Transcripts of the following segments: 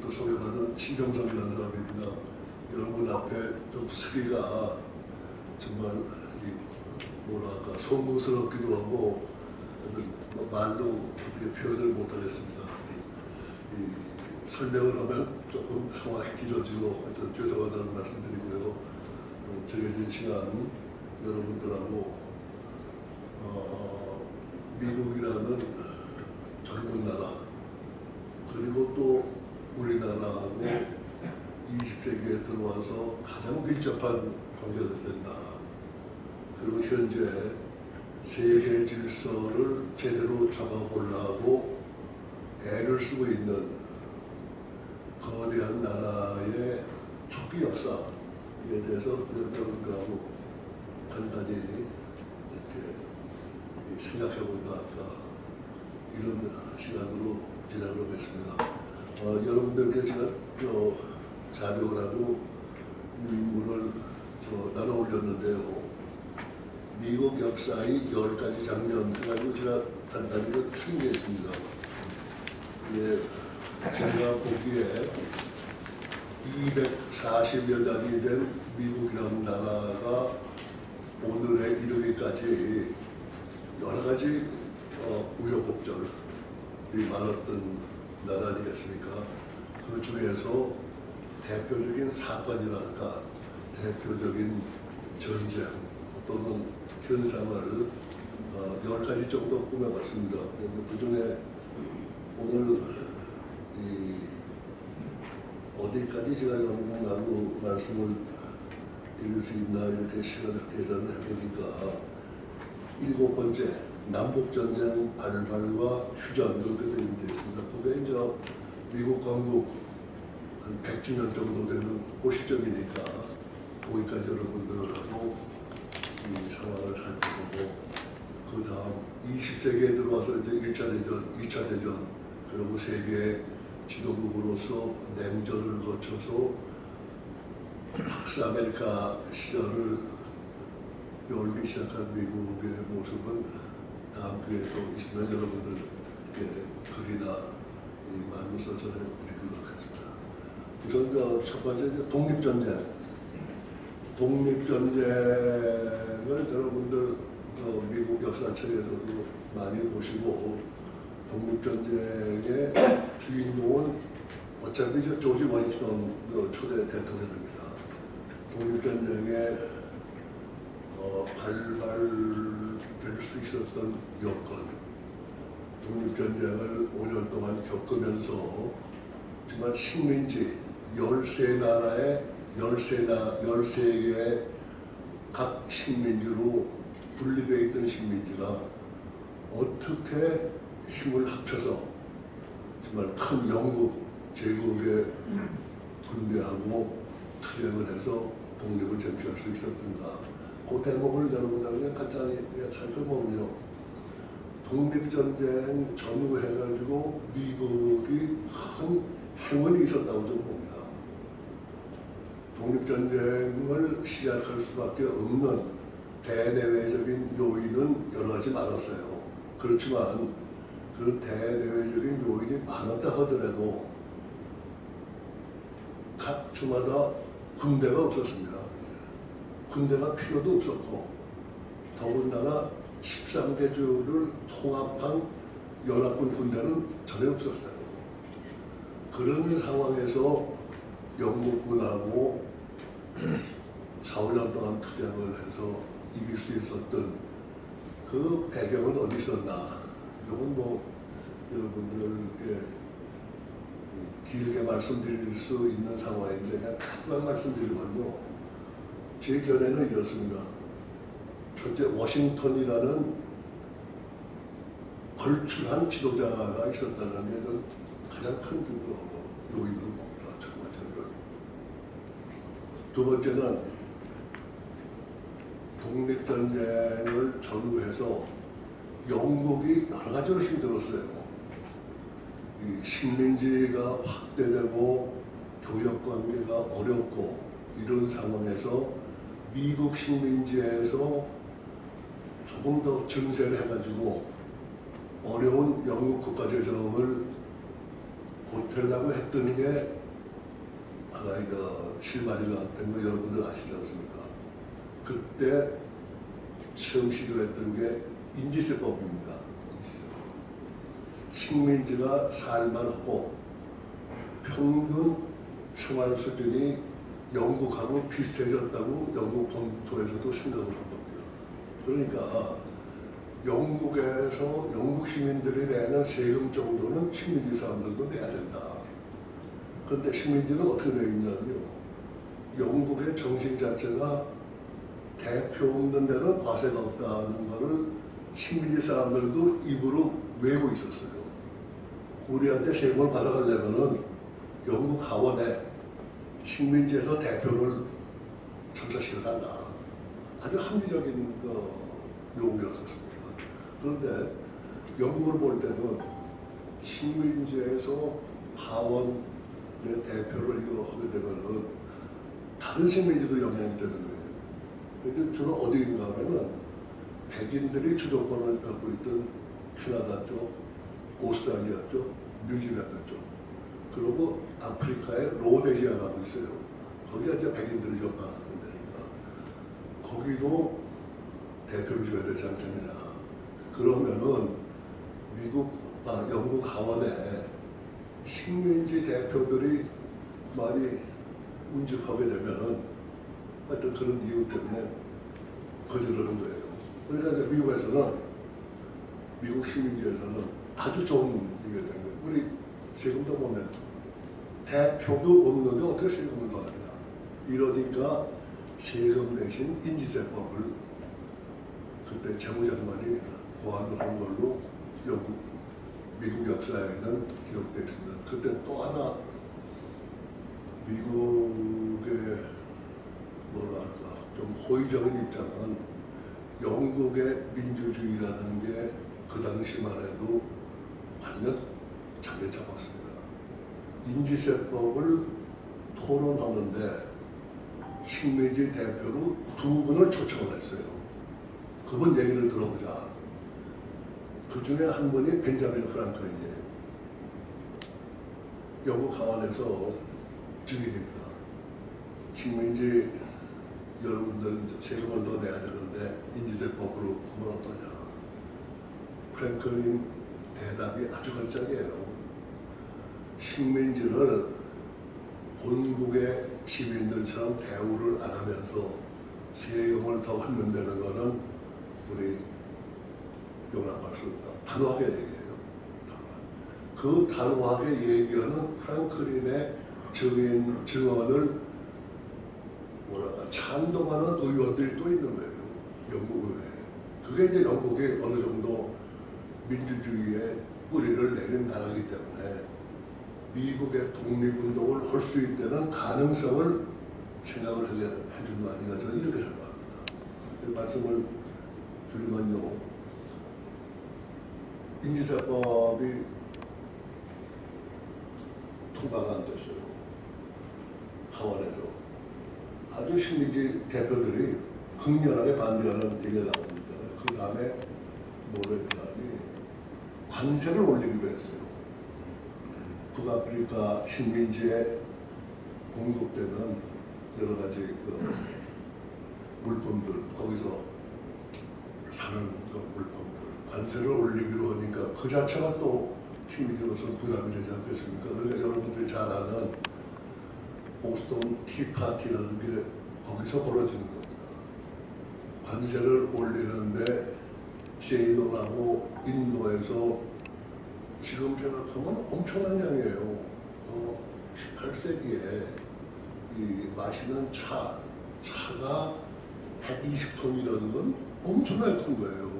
또 소개받은 신경섭이라는 사람입니다. 여러분 앞에 좀 쓰기가 정말 뭐랄까 송구스럽기도 하고 말로 어떻게 표현을 못하겠습니다. 설명을 하면 조금 상황이 길어지고 하여튼 죄송하다는 말씀드리고요. 정해진 시간 여러분들하고 미국이라는 젊은 나라 그리고 또 우리나라하고 20세기에 들어와서 가장 밀접한 관계가 된 나라 그리고 현재 세계 질서를 제대로 잡아보려고 애를 쓰고 있는 거대한 나라의 초기 역사에 대해서 여러분들하고 간단히 이렇게 생각해본다 할까 이런 시간으로 진행을 하겠습니다. 여러분들께 제가 자료라고 유인물을 나눠 올렸는데요. 미국 역사의 10가지 장면 해가지고 제가 간단히 추리했습니다. 예, 제가 보기에 240여 단이 된 미국이라는 나라가 오늘에 이르기까지 여러 가지 우여곡절이 많았던 나라 아니겠습니까? 그 중에서 대표적인 사건이랄까, 대표적인 전쟁 또는 현상을 10가지 정도 꾸며봤습니다. 그 중에 오늘 어디까지 제가 여러분하고 말씀을 드릴 수 있나 이렇게 시간을 계산을 해보니까 7번째 남북전쟁 발발과 휴전 이렇게 되어 있습니다. 그게 이제 미국 건국 한 100주년 정도 되는 그 시점이니까 거기까지 여러분들하고 이 상황을 살펴보고 그 다음 20세기에 들어와서 이제 1차 대전, 2차 대전 그리고 세계 지도국으로서 냉전을 거쳐서 박스아메리카 시절을 열기 시작한 미국의 모습은 다음 기회에 또 있으면 여러분들께 글이나 이 말로서 전해드리도록 하겠습니다. 우선 첫 번째 독립전쟁. 독립전쟁을 여러분들 미국 역사책에서도 많이 보시고 독립전쟁의 주인공은 어차피 조지 워싱턴 초대 대통령입니다. 독립전쟁에 발발될 수 있었던 여건, 독립전쟁을 5년 동안 겪으면서 정말 식민지 13나라의 13개의 각 식민지로 분리되어 있던 식민지가 어떻게 힘을 합쳐서 정말 큰 영국 제국에 분배하고 투쟁을 해서 독립을 쟁취할 수 있었던가 그 대목을 여러분들에게 간단히 살펴보면요. 독립전쟁 전후해가지고 미국이 큰 행운이 있었다고 좀 봅니다. 독립전쟁을 시작할 수밖에 없는 대내외적인 요인은 여러 가지 많았어요. 그렇지만 그런 대내외적인 요인이 많았다 하더라도 각 주마다 군대가 없었습니다. 군대가 필요도 없었고 더군다나 13개 주를 통합한 연합군 군대는 전혀 없었어요. 그런 상황에서 영국군하고 4, 5년 동안 투쟁을 해서 이길 수 있었던 그 배경은 어디 있었나? 이건 뭐 여러분들께 길게 말씀드릴 수 있는 상황인데 그냥 간단히 말씀드리면요. 제 견해는 이렇습니다. 첫째, 워싱턴이라는 걸출한 지도자가 있었다는 게 가장 큰 요인으로 봅니다. 첫 번째는. 두 번째는 독립전쟁을 전후해서 영국이 여러 가지로 힘들었어요. 이 식민지가 확대되고 교역관계가 어렵고 이런 상황에서 미국 식민지에서 조금 더 증세를 해가지고 어려운 영국 국가 재정을 보태려고 했던 게 아프리카가 실마리가 된 거 여러분들 아시지 않습니까? 그때 처음 시도했던 게 인지세법입니다. 인지세법. 식민지가 살만하고 평균 생활 수준이 영국하고 비슷해졌다고 영국 본토에서도 생각을 한 겁니다. 그러니까 영국에서 영국 시민들이 내는 세금 정도는 식민지 사람들도 내야 된다. 그런데 식민지는 어떻게 되어 있냐면요. 영국의 정신 자체가 대표 없는 데는 과세가 없다는 것을 식민지 사람들도 입으로 외우고 있었어요. 우리한테 세금을 받아가려면은 영국 하원에 식민지에서 대표를 참석시켜달라. 아주 합리적인 요구였었습니다. 그런데 영국을 볼 때는 식민지에서 하원의 대표를 하게 되면은 다른 식민지도 영향이 되는 거예요. 근데 주로 어디인가 하면은 백인들이 주도권을 갖고 있던 캐나다 쪽, 오스트레일리아 쪽, 뉴질랜드 쪽, 그리고 아프리카의 로데시아라고 있어요. 거기가 이제 백인들이 좀 많았던 데니까 거기도 대표를 줘야 되지 않겠느냐. 그러면은 영국 하원에 식민지 대표들이 많이 운집하게 되면은 하여튼 그런 이유 때문에 거절하는 거예요. 그러니까 이제 미국에서는, 미국 식민지에서는 아주 좋은 얘기가 된 거예요. 우리 지금도 보면 대표도 없는데 어떻게 세금을 받느냐. 이러니까 세금 대신 인지세법을 그때 재무장관이 고안을 한 걸로 미국 역사에는 기록되어 있습니다. 그때 또 하나 미국의 뭐랄까 좀 호의적인 입장은 영국의 민주주의라는 게 그 당시만 해도 완전 자리에 잡았습니다. 인지세법을 토론하는데 식민지 대표로 두 분을 초청을 했어요. 그분 얘기를 들어보자. 그 중에 한 분이 벤자민 프랑클린이에요. 영국 하원에서 증인입니다. 식민지 여러분들 세금을 더 내야 되는데 인지세법으로 하면 어떠냐. 프랭클린 대답이 아주 걸작이에요. 식민지를 본국의 시민들처럼 대우를 안 하면서 세금을 더 걷는다는 것은 우리 용납할 수 없다. 단호하게 얘기해요. 그 단호하게 얘기하는 프랑클린의 증언을 찬동하는 의원들이 또 있는 거예요. 영국 의회에. 그게 이제 영국이 어느 정도 민주주의의 뿌리를 내린 나라이기 때문에 미국의 독립운동을 할 수 있다는 가능성을 생각을 해준 거 아닌가 저는 이렇게 생각합니다. 말씀을 줄이면요. 인지세법이 통과가 안 됐어요. 하원에서. 아주 식민지 대표들이 극렬하게 반대하는 얘기가 나오니까 그 다음에 뭐를 했더니 관세를 올리기로 했어요. 북아프리카 식민지에 공급되는 여러 가지 물품들, 거기서 사는 물품들, 관세를 올리기로 하니까 그 자체가 또 식민지로서 부담이 되지 않겠습니까? 그러니까 여러분들이 잘 아는 보스턴 티파티라는 게 거기서 벌어지는 겁니다. 관세를 올리는데 세일론하고 인도에서 지금 생각하면 엄청난 양이에요. 18세기에 이 마시는 차가 120톤이라는 건 엄청나게 큰 거예요.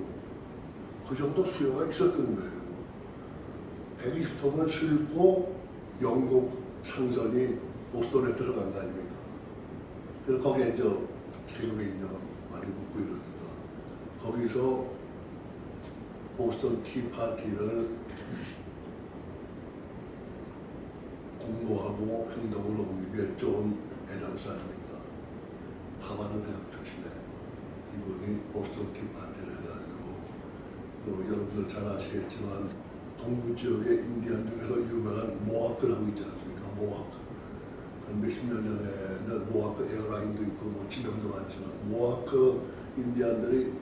그 정도 수요가 있었던 거예요. 120톤을 싣고 영국 상선이 보스턴에 들어간 거 아닙니까? 그래서 거기에 이제 세금이 이제 많이 붙고 이러니까 거기서 보스턴 티파티를 공모하고 행동을 옮기게 좋은 애정사입니다. 하버드 대학 출신에 이분이 보스턴 티파티를 해가지고 또 여러분들 잘 아시겠지만 동부 지역의 인디언 중에서 유명한 모하크라고 있지 않습니까? 모하크. 한 몇십 년 전에는 모하크 에어라인도 있고 뭐 지명도 많지만 모하크 인디안들이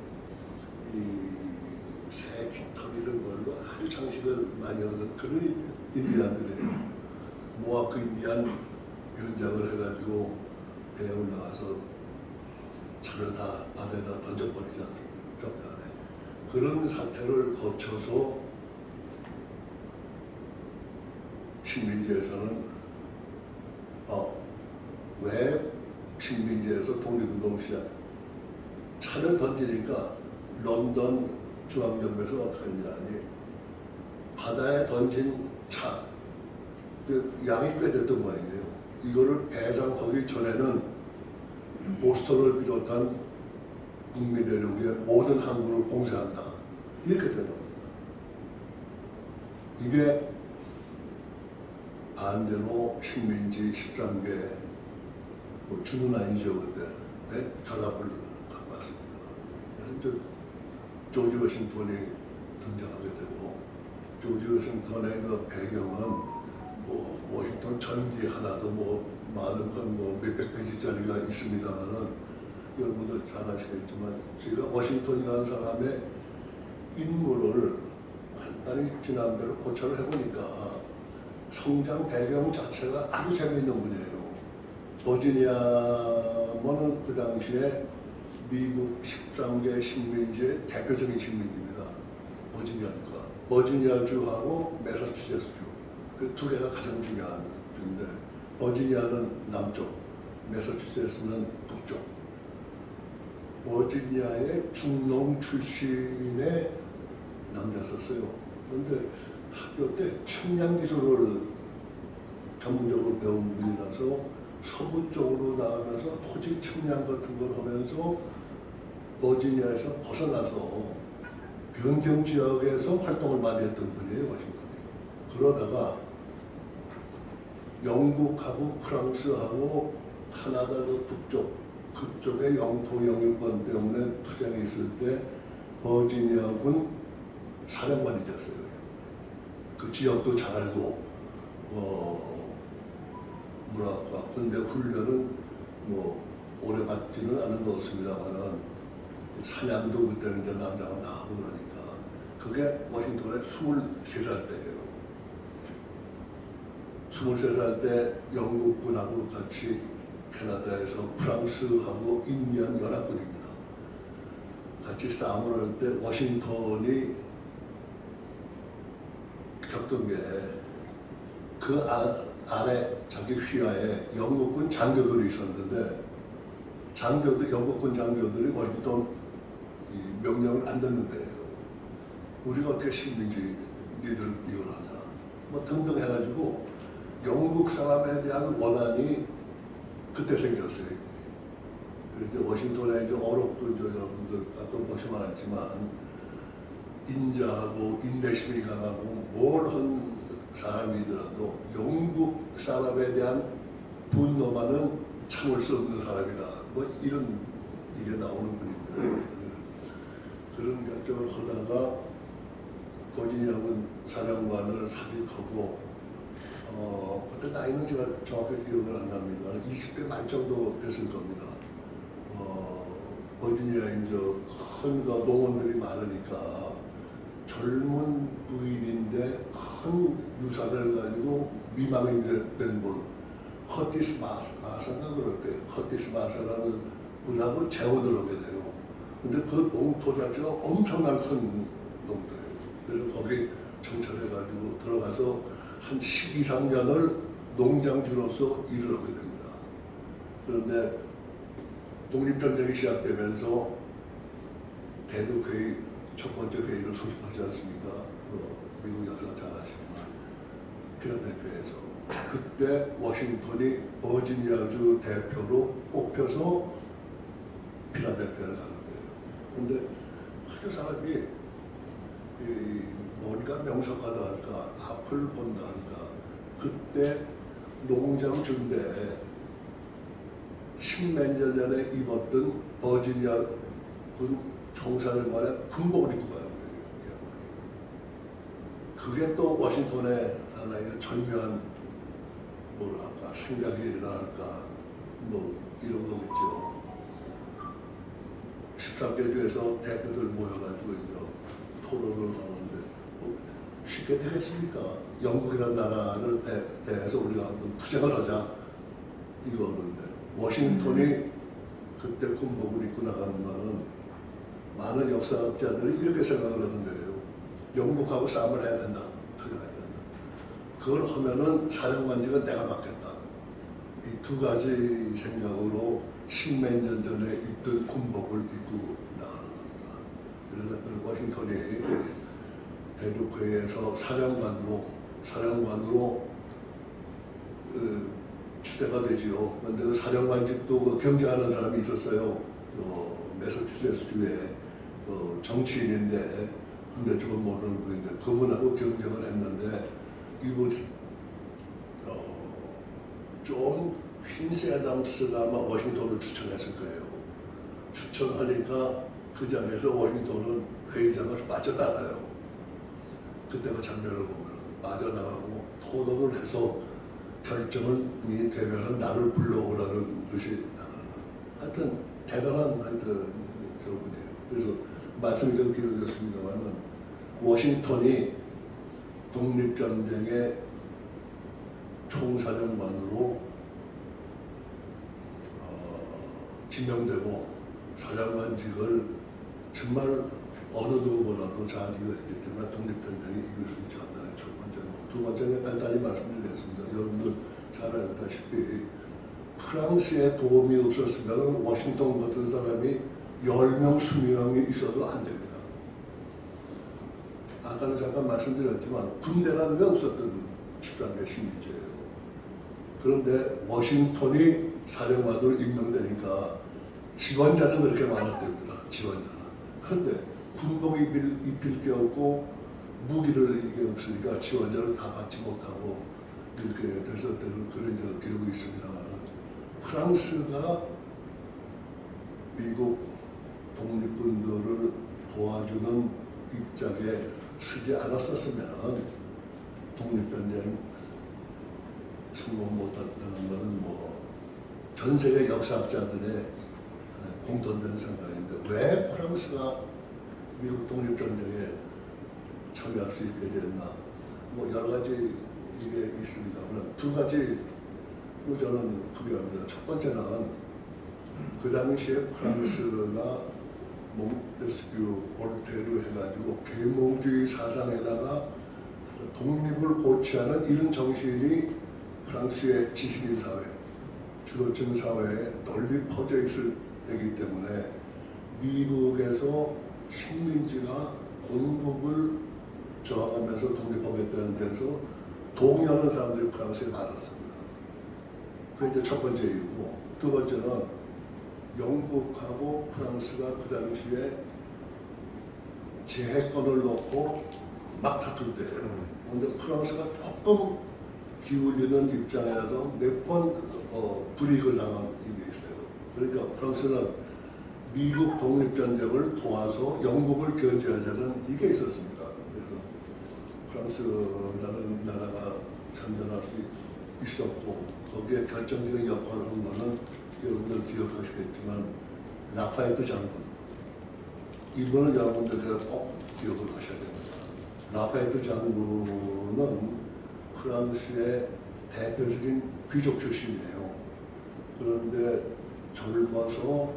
이새 깃털 이런 걸로 아주 장식을 많이 하는 그런 인디안들이에요. 모하크 인디안 변장을 해가지고 배에 올라가서 차를 다 바다에다 던져버리지 않습니까? 벽에 안에. 그런 사태를 거쳐서 식민지에서는 왜 식민지에서 독립운동 시작 차를 던지니까 런던 중앙정부에서 어떻게 했냐니 바다에 던진 차 양이 꽤 됐던 모양이에요. 이거를 배상하기 전에는 보스턴을 비롯한 북미 대륙의 모든 항구를 봉쇄한다. 이렇게 되는 겁니다. 이게 반대로 식민지 13개 뭐 주는 아니죠 그때 결합을 갖고 왔습니다. 그래서 조지 워싱턴이 등장하게 되고 조지 워싱턴의 그 배경은 뭐 워싱턴 전기 하나도 뭐 많은 건 뭐 몇백 페이지짜리가 있습니다만은 여러분도 잘 아시겠지만 제가 워싱턴이라는 사람의 인물을 간단히 지난대로 고찰을 해보니까 성장 배경 자체가 아주 재미있는 분이에요. 버지니아는 그 당시에 미국 13개 식민지의 대표적인 식민지입니다. 버지니아주가. 버지니아주하고 매사추세츠주. 그 두 개가 가장 중요한 주인데 버지니아는 남쪽, 매사추세츠는 북쪽. 버지니아의 중농 출신의 남자였어요. 그런데 학교 때 측량 기술을 전문적으로 배운 분이라서 서부 쪽으로 나가면서 토지 측량 같은 걸 하면서 버지니아에서 벗어나서 변경 지역에서 활동을 많이 했던 분이에요, 워싱턴이. 그러다가 영국하고 프랑스하고 카나다 그 북쪽, 그쪽의 영토 영유권 때문에 투쟁이 있을 때 버지니아군 사령관이 됐어요. 그 지역도 잘 알고, 뭐랄까, 군대 훈련은 뭐 오래 받지는 않은 것 같습니다만은 사냥도 그때는 이제 남자가 나가고 그러니까 그게 워싱턴의 23살 때예요. 23살 때 영국군하고 같이 캐나다에서 프랑스하고 인디안 연합군입니다. 같이 싸움을 할 때 워싱턴이 겪은 게 그 아래 자기 휘하에 영국군 장교들이 있었는데 영국군 장교들이 워싱턴 명령을 안 듣는 거예요. 우리가 어떻게 식민지 니들 이혼하냐 뭐 등등 해가지고 영국 사람에 대한 원한이 그때 생겼어요. 그래서 워싱턴에 이제 어록도 이제 여러분들 가끔 보시면 알지만 인자하고 인내심이 강하고 뭘 한 사람이더라도 영국 사람에 대한 분노만은 참을 수 없는 사람이다. 뭐 이런 이게 나오는 분입니다. 그런 결정을 하다가 버지니아군 사령관을 사직하고 그때 나이는 제가 정확하게 기억을 안 납니다. 20대 말 정도 됐을 겁니다. 버지니아에 이제 큰 농원들이 많으니까 젊은 부인인데 큰 유산을 가지고 미망이 된 분, 커티스 마사가 그럴 거예요. 커티스 마사라는 분하고 재혼을 하게 돼요. 근데 그 농토 자체가 엄청난 큰 농토예요. 그래서 거기 정착해가지고 들어가서 한 12, 13년을 농장주로서 일을 하게 됩니다. 그런데 독립전쟁이 시작되면서 대륙회의 첫 번째 회의를 소집하지 않습니까? 미국 역사 잘 아시지만 필라델피아에서 그때 워싱턴이 버지니아주 대표로 뽑혀서 필라델피아를 가는 거예요. 그런데 아주 사람이 머리가 명석하다 할까, 앞을 본다 할까, 그때 농장 준대 10몇 년 전에 입었던 버지니아 군 총사령관의 군복을 입고 가는 거예요. 그게 또 워싱턴의 하나의 절묘한 뭐랄까 생각이라 할까 뭐 이런 거겠죠. 13개 주에서 대표들 모여가지고 이제 토론을 하는데 뭐 쉽게 되겠습니까? 영국이라는 나라를 대해서 우리가 한번 투쟁을 하자 이거는데 워싱턴이 그때 군복을 입고 나가는 거는 많은 역사학자들이 이렇게 생각을 하는 거예요. 영국하고 싸움을 해야 된다. 투쟁해야 된다. 그걸 하면은 사령관직은 내가 맡겠다. 이 두 가지 생각으로 십몇 년 전에 입던 군복을 입고 나가는 겁니다. 그래서 그 워싱턴이 대륙회의에서 사령관으로 추대가 되지요. 그런데 그 사령관직도 그 경쟁하는 사람이 있었어요. 매사추세츠주에 정치인인데 근데 저건 모르는 분인데 그분하고 경쟁을 했는데 이분이 존 퀸시 애덤스가 아마 워싱턴을 추천했을 거예요. 추천하니까 그 자리에서 워싱턴은 회의장을 빠져나가요. 그때 그 장면을 보면 빠져나가고 토론을 해서 결정이 되면은 나를 불러오라는 뜻이 나가는 거예요. 하여튼 대단한 저분이에요. 그래서 말씀이 좀 길어졌습니다만은 워싱턴이 독립전쟁의 총사령관으로 지명되고 사령관직을 정말 어느 누구보다도 잘 이루었기 때문에 독립전쟁이 이길 수 있지 않나 첫 번째고 두 번째는 간단히 말씀드리겠습니다. 여러분들 잘 알다시피 프랑스의 도움이 없었으면 워싱턴 같은 사람이 10명, 20명이 있어도 안 됩니다. 아까도 잠깐 말씀드렸지만 군대라는 게 없었던 13개 식민지예요. 그런데 워싱턴이 사령관으로 임명되니까 지원자는 그렇게 많았답니다. 지원자는. 그런데 군복이 입힐 게 없고 무기를 이게 없으니까 지원자를 다 받지 못하고 이렇게 됐었다는 그런 기록이 있습니다만 프랑스가 미국 독립군들을 도와주는 입장에 서지 않았었으면 독립전쟁 성공 못했다는 것은 뭐 전 세계 역사학자들의 공통된 생각인데 왜 프랑스가 미국 독립전쟁에 참여할 수 있게 됐나? 뭐 여러 가지 이게 있습니다만 두 가지로 저는 분류합니다. 첫 번째는 그 당시에 프랑스가 몽테스큐, 볼테르 해가지고 계몽주의 사상에다가 독립을 고취하는 이런 정신이 프랑스의 지식인 사회, 주로층 사회에 널리 퍼져 있을 때이기 때문에 미국에서 식민지가 공국을 저항하면서 독립하겠다는 데서 동의하는 사람들이 프랑스에 많았습니다. 그게 이제 첫 번째 이유고 두 번째는 영국하고 프랑스가 그 당시에 제해권을 놓고 막 다툴 때예요. 그런데 프랑스가 조금 기울이는 입장에서 몇 번 불이익을 당한 게 있어요. 그러니까 프랑스는 미국 독립전쟁을 도와서 영국을 견제하자는 이게 있었습니다. 그래서 프랑스라는 나라가 참전할 수 있었고 거기에 결정적인 역할을 한 거는 여러분들 기억하시겠지만 라파에트 장군. 이분은 여러분들께서 꼭 기억을 하셔야 됩니다. 라파에트 장군은 프랑스의 대표적인 귀족 출신이에요. 그런데 젊어서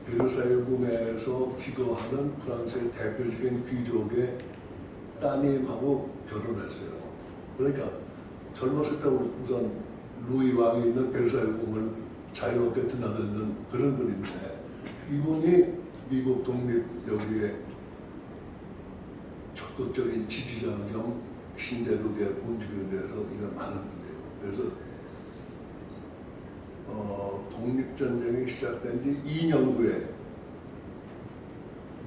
베르사유 궁에서 기거하는 프랑스의 대표적인 귀족의 따님하고 결혼했어요. 그러니까 젊었을 때 우선 루이 왕이 있는 베르사유 궁을 자유롭게 드나드는 그런 분인데 이분이 미국 독립 여기에 적극적인 지지자 겸 신대륙의 움직임에 대해서 이거 많은 문제예요. 그래서 독립전쟁이 시작된 지 2년 후에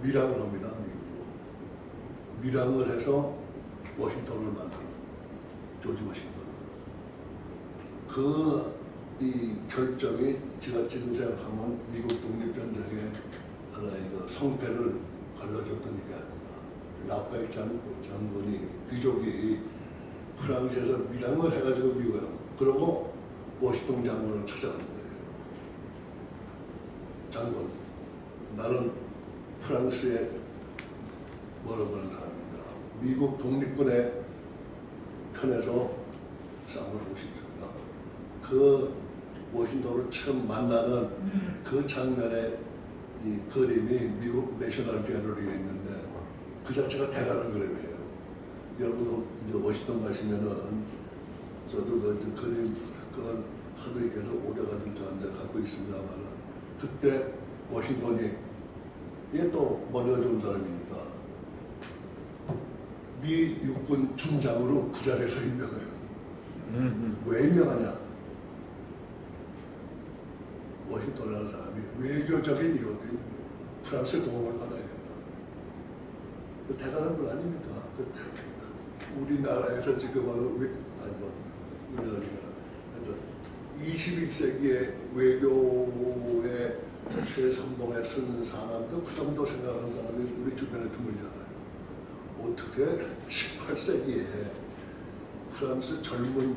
밀항을 합니다. 미국으로. 밀항을 해서 워싱턴을 만들어요. 조지 워싱턴. 이 결정이 제가 지금 생각하면 미국 독립전쟁의 하나의 그 성패를 갈라줬던 일이 아닌가. 라파엘 장군이 귀족이 프랑스에서 밀항을 해가지고 미국에 그러고 워싱턴 장군을 찾아가는 거예요. 장군, 나는 프랑스의 뭐라고 하는 사람입니다. 미국 독립군의 편에서 싸움을 하고 싶습니다. 그 워싱턴을 처음 만나는 그 장면의 이 그림이 미국 내셔널 갤러리에 있는데 그 자체가 대단한 그림이에요. 여러분도 이제 워싱턴 가시면은 저도 그 그림 그걸 하도 얘기해서 오래가지고 저한테 갖고 있습니다만은 그때 워싱턴이 이게 또 머리가 좋은 사람이니까 미 육군 중장으로 그 자리에서 임명해요. 왜 임명하냐? 워싱턴이라는 사람이 외교적인 이유로 프랑스의 도움을 받아야겠다. 그 대단한 분 아닙니까? 우리나라에서 지금 우리나라가 21세기의 외교의 최선봉에 쓴 사람도 그 정도 생각하는 사람이 우리 주변에 드물잖아요. 어떻게 18세기에 프랑스 젊은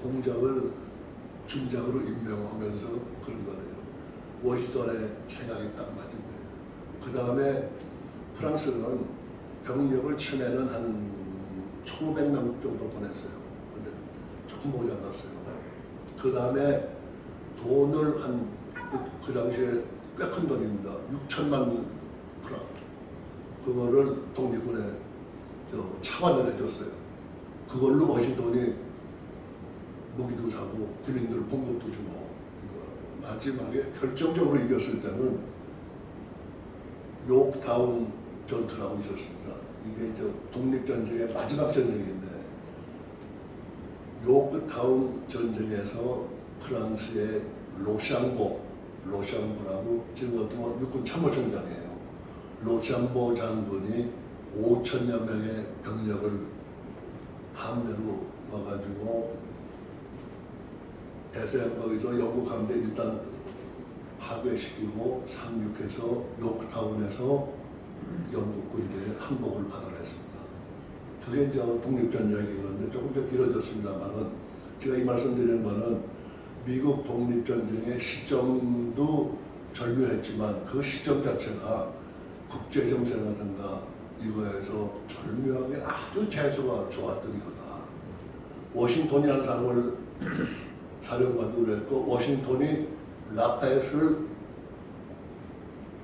공장을 중장으로 임명하면서 그런 거예요. 워싱턴의 생각이 딱 맞은 거예요. 그 다음에 프랑스는 병력을 처음에는 한 1,500명 정도 보냈어요. 근데 조금 모자랐어요. 그 다음에 돈을 그 당시에 꽤 큰 돈입니다. 6천만 프랑. 그거를 독립군에 차관을 해줬어요. 그걸로 워싱턴이 무기도 사고 군인들 봉급도 주고 마지막에 결정적으로 이겼을 때는 요크타운 전투라고 있었습니다. 이게 이제 독립전쟁의 마지막 전쟁인데 요크타운 전쟁에서 프랑스의 로샹보라고 지금 어떤 육군 참모총장이에요. 로샹보 장군이 5천여 명의 병력을 함대로 와가지고 대서양 거기서 영국 함대 일단 파괴시키고 상륙해서 요크타운에서 영국 군대의 항복을 받아냈습니다. 그게 이제 독립전쟁이었는데 조금 더 길어졌습니다만은 제가 이 말씀드리는 거는 미국 독립전쟁의 시점도 절묘했지만 그 시점 자체가 국제정세라든가 이거에서 절묘하게 아주 재수가 좋았던 거다. 워싱턴이 한 사람을 사령관도 그랬고 워싱턴이 라파에스를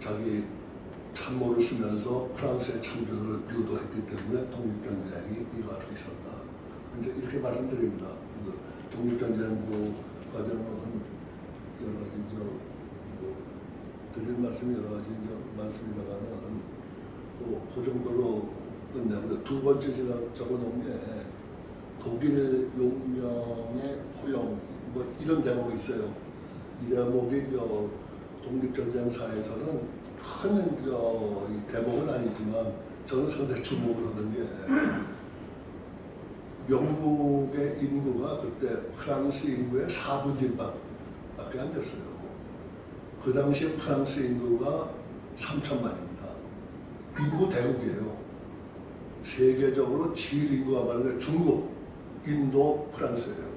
자기 참모를 쓰면서 프랑스의 참전을 유도했기 때문에 독립전쟁이 이어갈 수 있었다. 이제 이렇게 말씀드립니다. 독립전쟁 과정은 여러 가지 드릴 말씀이 여러 가지 많습니다만은 그 정도로 끝내고요. 두 번째 제가 적어놓은 게 독일 용병의 포용 이런 대목이 있어요. 이 대목이 독립전쟁사에서는 큰 대목은 아니지만 저는 상당히 주목을 하는 게 영국의 인구가 그때 프랑스 인구의 4분의1밖에 안 됐어요. 그 당시에 프랑스 인구가 3천만입니다. 인구 대국이에요. 세계적으로 제일 인구가 많은 게 중국, 인도, 프랑스예요.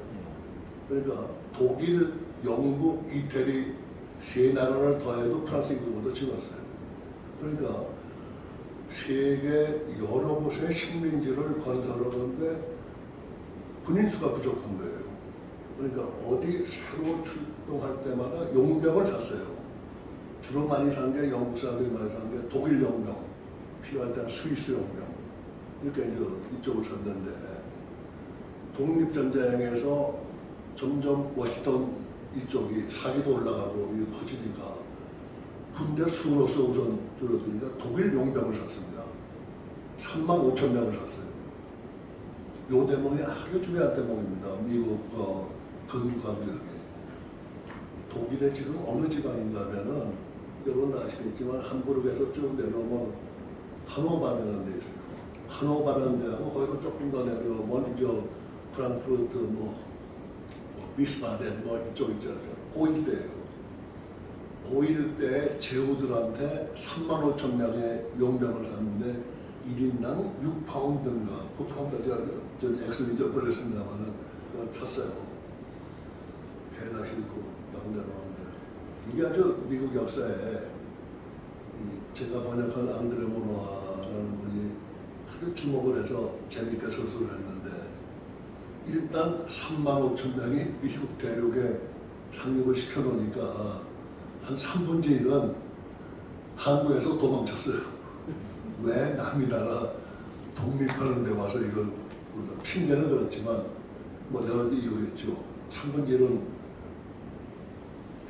그러니까 독일, 영국, 이태리 세 나라를 더해도 프랑스 인구보다 적었어요. 그러니까 세계 여러 곳에 식민지를 건설하는데 군인 수가 부족한 거예요. 그러니까 어디 새로 출동할 때마다 용병을 샀어요. 주로 많이 산 게 영국 사람들이 많이 산 게 독일 용병, 필요할 때는 스위스 용병 이렇게 이제 이쪽을 샀는데 독립전쟁에서 점점 워싱턴 이쪽이 사기도 올라가고 이게 커지니까 군대 수로서 우선 줄어드니까 독일 용병을 샀습니다. 3만 5천 명을 샀어요. 요 대목이 아주 중요한 대목입니다. 미국 건국학력에 독일의 지금 어느 지방인가 하면은 여러분 아시겠지만 함부르크에서 쭉 내려오면 하노바라는 데 있어요. 하노바라는 데하고 거기서 조금 더 내려오면 프랑크푸르트 비스바덴 이쪽 있잖아요. 고일대예요. 고일대에 제후들한테 3만 5천 명의 용병을 샀는데 1인당 6파운드인가 9파운드 제가 액수는 잊어버렸습니다만은 그걸 탔어요. 배다 싣고 막 내려오는데 이게 아주 미국 역사에 제가 번역한 앙드레 모노아라는 분이 아주 주목을 해서 재밌게 서술을 했는데 일단 3만 5천 명이 미국 대륙에 상륙을 시켜놓으니까 한 3분의 1은 한국에서 도망쳤어요. 왜 남이 나라 독립하는 데 와서 이걸 우리가 핑계는 그렇지만 뭐 여러 가지 이유겠죠. 3분의 1은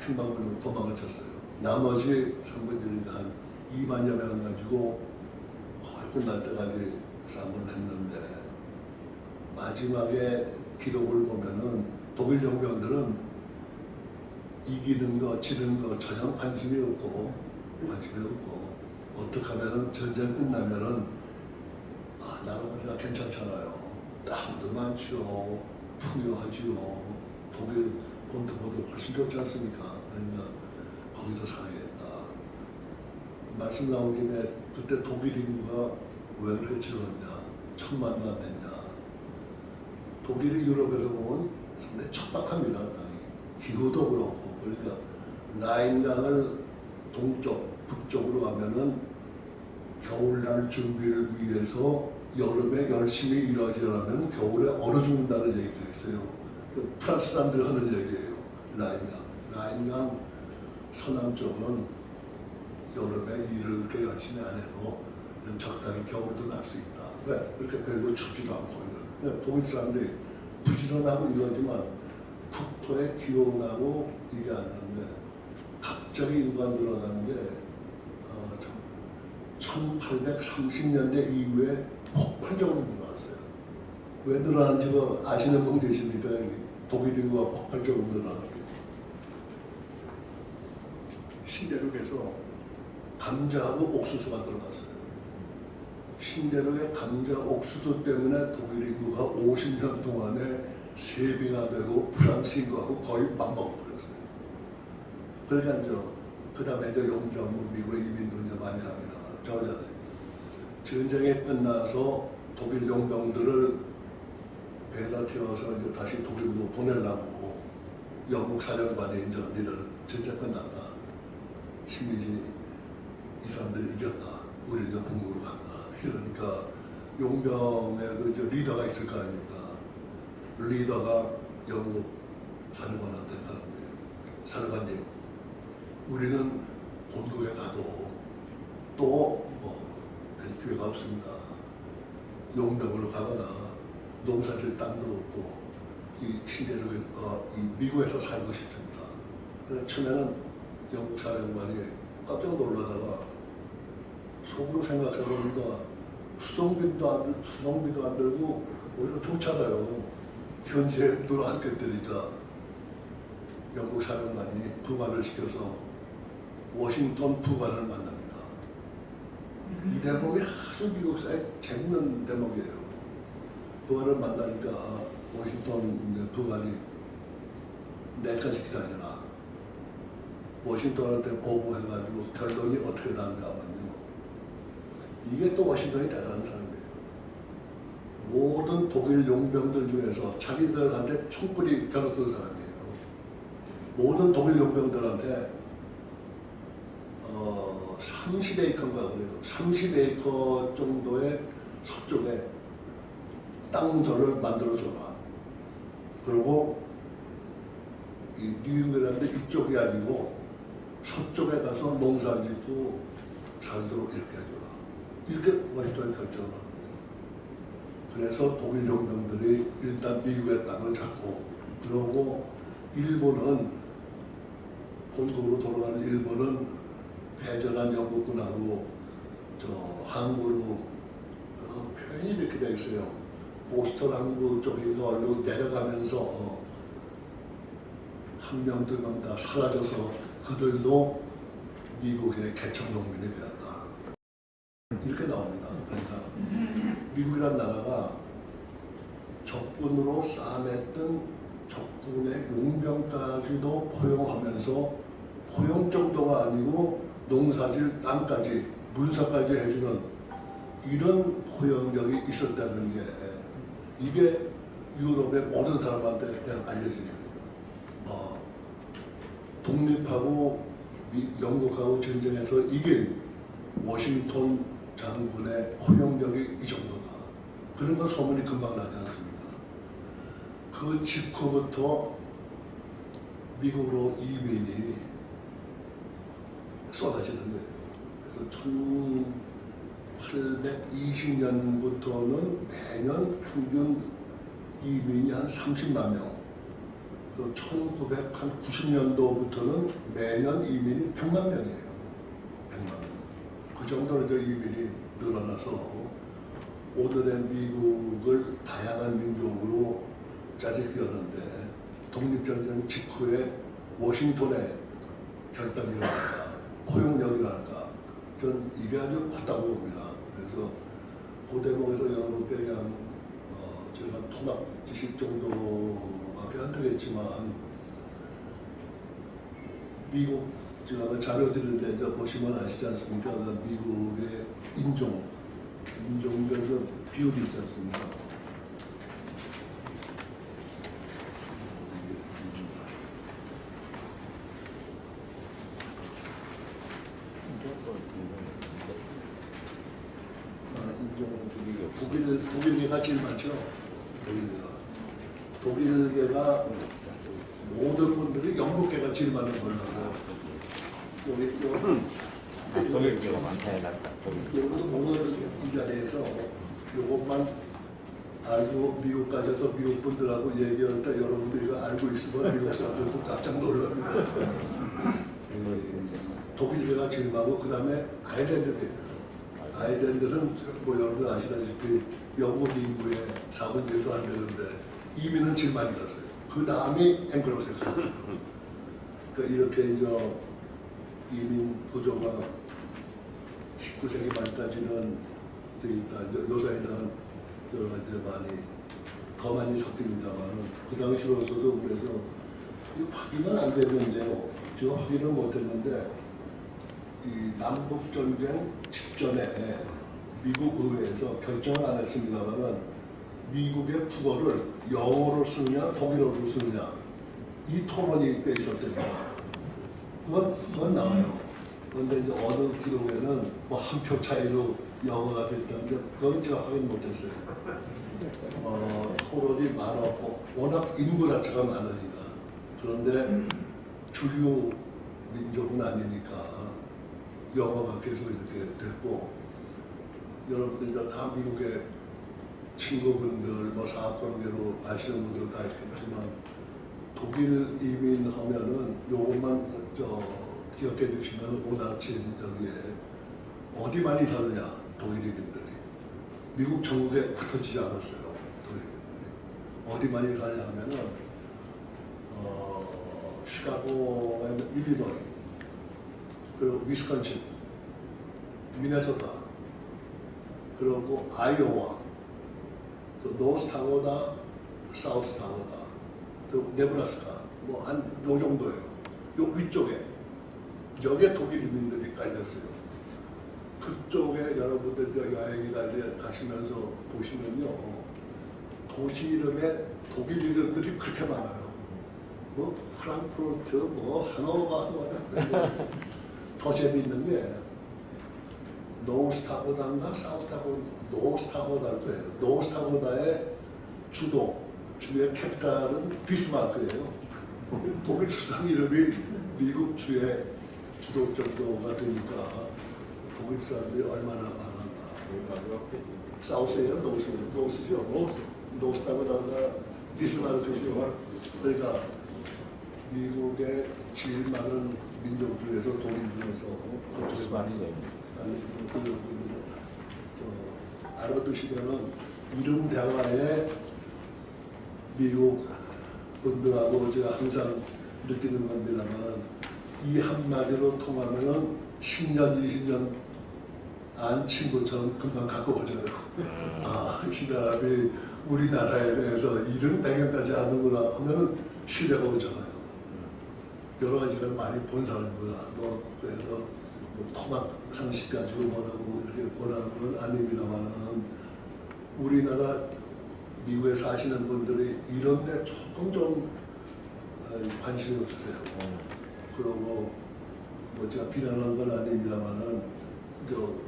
행방불명으로 도망을 쳤어요. 나머지 3분의 1은 한 2만여 명을 가지고 거의 끝날 때까지 싸움을 했는데 마지막에 기록을 보면은 독일 용병들은 이기는 거, 지는 거 전혀 관심이 없고 어떻게 하면은 전쟁 끝나면은 나라 우리가 괜찮잖아요. 땅도 많죠, 풍요하지요. 독일 본토보다 훨씬 좋지 않습니까? 그러니까 거기서 살아야겠다. 말씀 나온 김에 그때 독일 인구가 왜 그렇게 적었냐? 1,000만도 안 됐냐? 독일이 유럽에서 보면 상당히 척박합니다. 기후도 그렇고. 그러니까 라인강을 동쪽, 북쪽으로 가면은 겨울날 준비를 위해서 여름에 열심히 일하지않으면 겨울에 얼어 죽는다는 얘기도 있어요. 프랑스 사람들이 하는 얘기예요. 라인강 서남 쪽은 여름에 일을 그렇게 열심히 안 해도 적당히 겨울도 날 수 있다. 왜? 그렇게 별로 춥지도 않고. 독일 사람들이 부지런하고 이러지만 국토의 기온하고 이게 안 나는데 갑자기 인구가 늘어난 게 1830년대 이후에 폭발적으로 늘어났어요. 왜 늘어난지 아시는 분 계십니까? 독일 인구가 폭발적으로 늘어났어요. 신대륙에서 감자하고 옥수수가 들어갔어요. 신대륙의 감자, 옥수수 때문에 독일 인구가 50년 동안에 3배가 되고 프랑스 인구하고 거의 맞먹어버렸어요. 그러니까 그 다음에 용병, 미국의 이민도 이제 많이 합니다만 전쟁이 끝나서 독일 용병들을 배에다 태워서 이제 다시 독일로 보내려고 영국 사령관이 이제 니들 전쟁 끝났다. 식민지 이 사람들이 이겼다. 우리 이제 본국으로 간다. 그러니까 용병의 그 이제 리더가 있을 거 아닙니까? 리더가 영국 사령관한테 가는 거예요. 사령관님, 우리는 본국에 가도 또 기회가 없습니다. 용병으로 가거나 농사질 땅도 없고 이 시대를 미국에서 살고 싶습니다. 그래서 처음에는 영국 사령관이 깜짝 놀라다가 속으로 생각해보니까 수송비도 안 들고 오히려 좋잖아요. 현지에 들어앉게 되니까 영국 사령관이 부관을 시켜서 워싱턴 부관을 만납니다. 이 대목이 아주 미국사에 재밌는 대목이에요. 부관을 만나니까 워싱턴 부관이 내일까지 기다려라. 워싱턴한테 보고해가지고 결론이 어떻게 나는가면요. 이게 또 워싱턴이 대단한 사람이에요. 모든 독일 용병들 중에서 자기들한테 총구리 겨눴던 사람이에요. 모든 독일 용병들한테 30에이커인가 그래요. 30에이커 정도의 서쪽에 땅문서를 만들어줘라. 그리고 이 뉴잉글랜드 이쪽이 아니고 서쪽에 가서 농사 짓고 살도록 이렇게 해줘라. 이렇게 워싱턴이 결정을 합니다. 그래서 독일 용병들이 일단 미국의 땅을 잡고 그러고 일본은 본국으로 돌아가는 일본은 패전한 영국군하고 항구로 표현이 이렇게 되어 있어요. 보스턴 항구 쪽으로 내려가면서 한 명, 두 명 다 사라져서 그들도 미국의 개척 농민이 되었다. 이렇게 나옵니다. 그러니까 미국이란 나라가 적군으로 싸움했던 적군의 용병까지도 포용하면서 포용 정도가 아니고 농사질 땅까지 문서까지 해주는 이런 포용력이 있었다는 게 이게 유럽의 모든 사람한테 그냥 알려진 거예요. 독립하고 영국하고 전쟁에서 이긴 워싱턴 장군의 포용력이 이 정도다. 그런 건 소문이 금방 나지 않습니까? 그 직후부터 미국으로 이민이 쏟아지는 거예요. 그래서 1820년부터는 매년 평균 이민이 한 30만 명, 1990년도부터는 매년 이민이 100만 명이에요. 100만 명. 그 정도로 이민이 늘어나서 오늘의 미국을 다양한 민족으로 짜집기었는데 독립전쟁 직후에 워싱턴의 결단이랄까 포용력이랄까 전 이게 아주 컸다고 봅니다. 그래서 그 대목에서 여러분께 그냥 제가 토막 지식 정도밖에 안 되겠지만 미국 제가 자료 드리는데 이제 보시면 아시지 않습니까? 미국의 인종별 비율이 있지 않습니까? 독일계가 제일 많죠. 독일계가 모든 분들이 영국계가 제일 많은 걸로 독일계가 많다 해놨다. 여러분도 오늘 이 자리에서 이것만 알고 미국 가셔서 미국 분들하고 얘기할 때 여러분들이 이거 알고 있으면 미국 사람들도 깜짝 놀랍니다. 독일계가 제일 많고 그 다음에 아일랜드계예요. 아일랜드는 뭐 여러분 아시다시피 영국 인구의 4분의 1도 안 되는데 이민은 제일 많이 갔어요. 그 다음이 앵글로색슨. 그러니까 이렇게 이제 이민 구조가 19세기 말까지는 돼 있다. 요새는 여러 가지 많이 더 많이 섞입니다만 그 당시로서도 그래서 확인은 안 됐는데요. 제가 확인을 못했는데 이 남북 전쟁 직전에 미국 의회에서 결정을 안 했습니다만은 미국의 국어를 영어로 쓰느냐 독일어로 쓰느냐 이 토론이 꽤 있었대요. 그건 나와요. 그런데 이제 어느 기록에는 뭐 한 표 차이로 영어가 됐다는데 그건 제가 확인 못했어요. 토론이 많았고 워낙 인구 자체가 많으니까. 그런데 주류 민족은 아니니까 영어가 계속 이렇게 됐고 여러분들 다 미국의 친구분들 뭐 사학관계로 아시는 분들 다 있겠지만 독일 이민하면은 요것만 기억해 주시면 오늘 아침 여기에 어디 많이 사느냐 독일인들이 미국 전국에 흩어지지 않았어요. 독일인들이 어디 많이 사냐 하면은 시카고에는 일리노이 그리고 위스콘신 미네소타 그리고 아이오와 노스다코타 사우스다코타 그리고 네브라스카 뭐 한 요 정도예요. 요 위쪽에 여기에 독일 인민들이 깔렸어요. 그쪽에 여러분들 여행이나 가시면서 보시면요 도시 이름에 독일 이름들이 그렇게 많아요. 뭐 프랑크푸르트, 뭐 하노버, 더 재미있는 게 노스다코타인가 노스다코타일 거예요. 노스다코타의 주의 캡탈은 비스마르크예요. 독일 수상 이름이 미국 주의 주도 정도가 되니까 독일 사람들이 얼마나 많았나. 사우스예요? 노스죠? 노스다코타가 비스마르크죠. 그러니까 미국의 제일 많은 민족 중에서 독일 중에서 그쪽에 많이 알아두시면은 이런 대화에 미국 분들하고 제가 항상 느끼는 겁니다만 이 한마디로 통하면은 10년, 20년 안 친구처럼 금방 가까워져요. 아, 이 사람이 우리나라에 대해서 이런 배경까지 아는구나 하면은 신뢰가 오잖아요. 여러 가지를 많이 본 사람이구나. 그래서 뭐 토막 상식 가지고 뭐라고 이렇게 권하는 건 아닙니다만은 우리나라 미국에 사시는 분들이 이런 데 조금 좀 관심이 없으세요. 그러고 뭐 제가 비난하는 건 아닙니다만은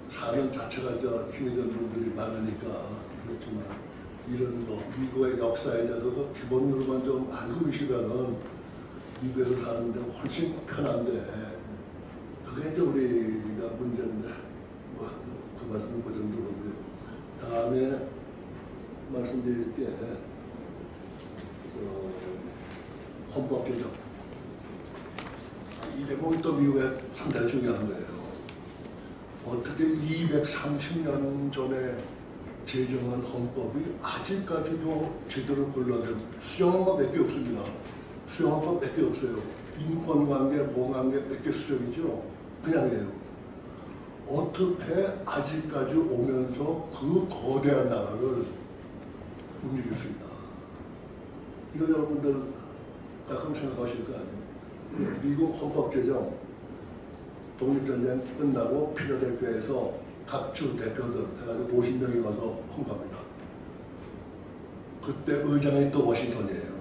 사명 자체가 힘이 든 분들이 많으니까 그렇지만 이런 거 미국의 역사에 대해서도 기본으로만 좀 알고 계시면은 미국에서 사는데 훨씬 편한데 그게 이제 우리가 문제인데 뭐 그 말씀은 그 정도로고요. 다음에 말씀드릴 게 헌법 개정. 이 대목이 또 미국에 상당히 중요한 거예요. 어떻게 230년 전에 제정한 헌법이 아직까지도 제대로 골라낸 수정한 거 몇 개 없습니다. 수정한 거 몇 개 없어요. 인권관계, 모관계 몇 개 수정이죠. 그냥이에요. 어떻게 아직까지 오면서 그 거대한 나라를 움직일 수 있나. 이거 여러분들 가끔 생각하실 거 아니에요. 미국 헌법 제정 독립전쟁 끝나고 필라델피아에서 각주 대표들 해가지고 50명이 와서 헌갑니다. 그때 의장이 또 워싱턴이에요.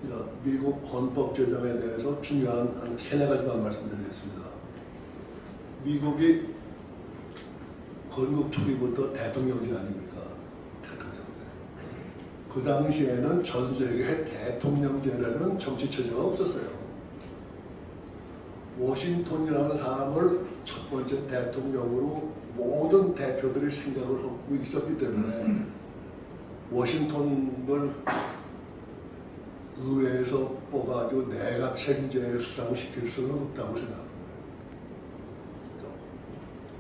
그러니까 미국 헌법 제정에 대해서 중요한 한 3-4가지만 말씀드리겠습니다. 미국이 건국 초기부터 대통령제 아닙니까? 대통령제. 그 당시에는 전 세계에 대통령제라는 정치체제가 없었어요. 워싱턴이라는 사람을 첫 번째 대통령으로 모든 대표들이 생각을 하고 있었기 때문에 워싱턴을 의회에서 뽑아가지고 내각 책임제에 수상시킬 수는 없다고 생각합니다.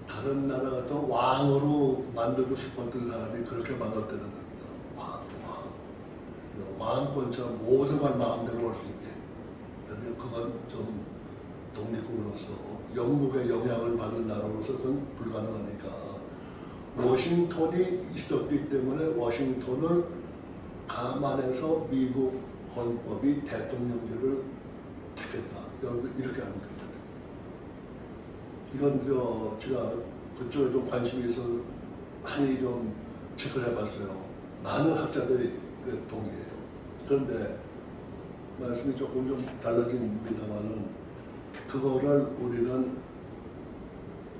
다른 나라 같은 왕으로 만들고 싶었던 사람이 그렇게 만들었다는 겁니다. 왕권처럼 모든 걸 마음대로 할 수 있게. 그런데 그건 좀 독립국으로서 영국의 영향을 받는 나라로서 그건 불가능하니까 워싱턴이 있었기 때문에 워싱턴을 감안해서 미국 헌법이 대통령제를 택했다. 여러분 이렇게 하면 되잖아요. 이건 제가 그쪽에 좀 관심이 있어서 많이 좀 체크를 해봤어요. 많은 학자들이 동의해요. 그런데 말씀이 조금 좀 달라집니다만은 그거를 우리는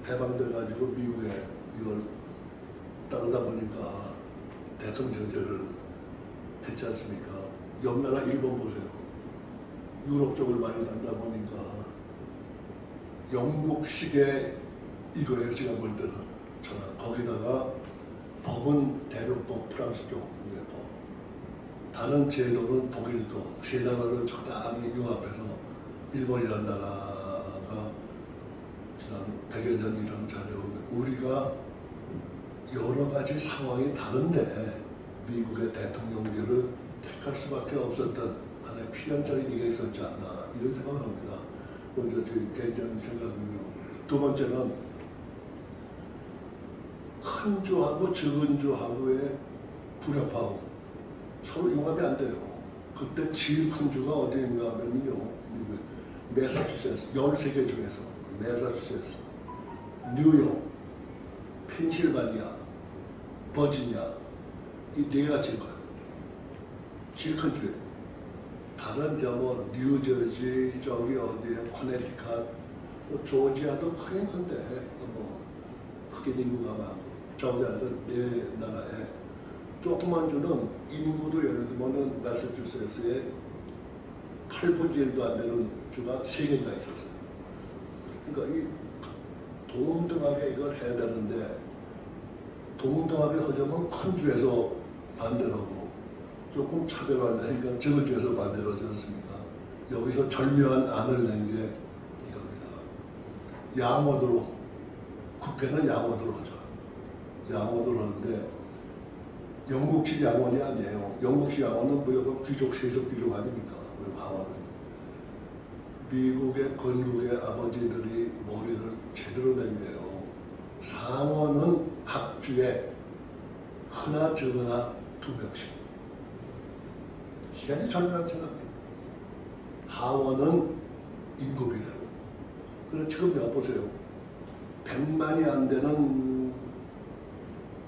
해방돼가지고 미국에 이걸 따르다 보니까 대통령제를 했지 않습니까? 옆 나라 일본 보세요. 유럽 쪽을 많이 간다 보니까 영국식의 이거예요. 제가 볼 때는. 거기다가 법은 대륙법 프랑스 쪽 법. 다른 제도는 독일 거. 세 나라를 적당히 융합해서 일본이라는 나라가 지난 100여 년 이상 잘해오면 우리가 여러 가지 상황이 다른데 미국의 대통령제를 택할 수밖에 없었던 하나의 필연적인 이게 있었지 않나 이런 생각을 합니다. 먼저 제 개인적인 생각이고요. 두 번째는 큰 주하고 적은 주하고의 불협화음 서로 융합이 안 돼요. 그때 제일 큰 주가 어디인가 하면요. 미국의 매사추세츠 13개 중에서 매사추세츠, 뉴욕, 펜실바니아, 버지니아 이 4개가 제일 커요. 제일 큰 주예요. 다른 뭐 뉴저지 저기 어디에 코네티컷 뭐 조지아도 크긴 큰데 뭐 흑인 인구가 많고 저기는 4나라에 조그만 주는 인구도 예를 들면 매사추세츠에 8분의 1도 안 되는 주가 3개가 있었어요. 그러니까 이 동등하게 이걸 해야 되는데 동등하게 하자면 큰 주에서 반대로 하고 조금 차별화하니까 적은 주에서 반대로 하지 않습니까? 여기서 절묘한 안을 낸 게 이겁니다. 양원으로 국회는 양원으로 하자. 양원으로 하는데 영국식 양원이 아니에요. 영국식 양원은 무조건 귀족 세속 귀족 아닙니까? 하원은 미국의 건국의 아버지들이 머리를 제대로 낸게요. 상원은 각 주에 하나 적으나 2명씩. 시간이 절묘한 생각이에요. 하원은 인구비례로. 그럼 지금 여보세요. 100만이 안 되는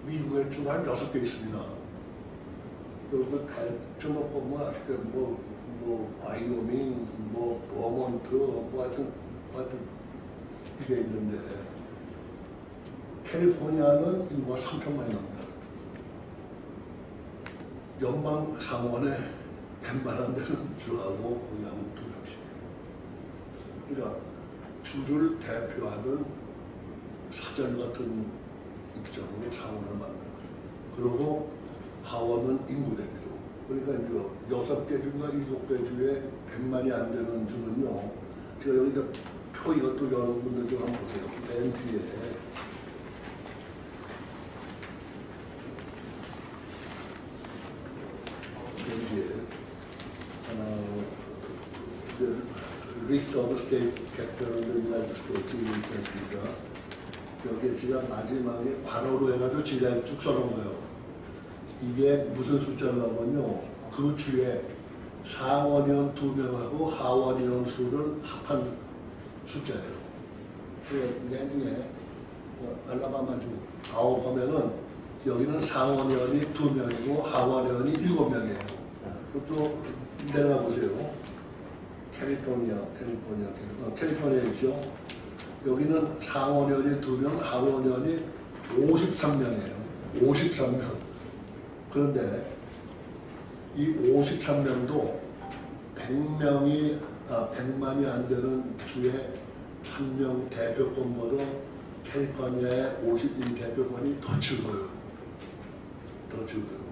미국의 주가 한 6개 있습니다. 그리고 주목보면 아시게 뭐 와이오밍, 뭐 버몬트, 뭐 하여튼 이게 있는데 캘리포니아는 인구가 3천만이 넘니다. 연방 상원에 100만 원 되는 주하고 거기 한 2명씩. 그러니까 주를 대표하는 사절 같은 입장으로 상원을 만든 거죠. 그리고 하원은 인구 대비도. 그러니까 이제 6개 주가 7개 주에 100만이 안 되는 주는요. 제가 여기다 표 이것도 여러분들 좀 한번 보세요. 맨 뒤에. 맨 뒤에. List of states capital in the United States 이렇게 했습니다. 여기에 제가 마지막에 괄호로 해가지고 제가 쭉 써놓은 거예요. 이게 무슨 숫자를 넣으면요. 그 주에 상원의원 2명하고 하원의원 수를 합한 숫자예요. 맨 위에 알라바마주 9 하면은 여기는 상원의원이 2명이고 하원의원이 7명이에요. 그쪽 내려가 보세요. 캘리포니아 있죠. 여기는 상원의원이 2명, 하원의원이 53명이에요. 53명. 그런데 이 53명도 100만이 안 되는 주에 한 명 대표권보다 캘리포니아의 52 대표권이 더 적어요. 더 적어요.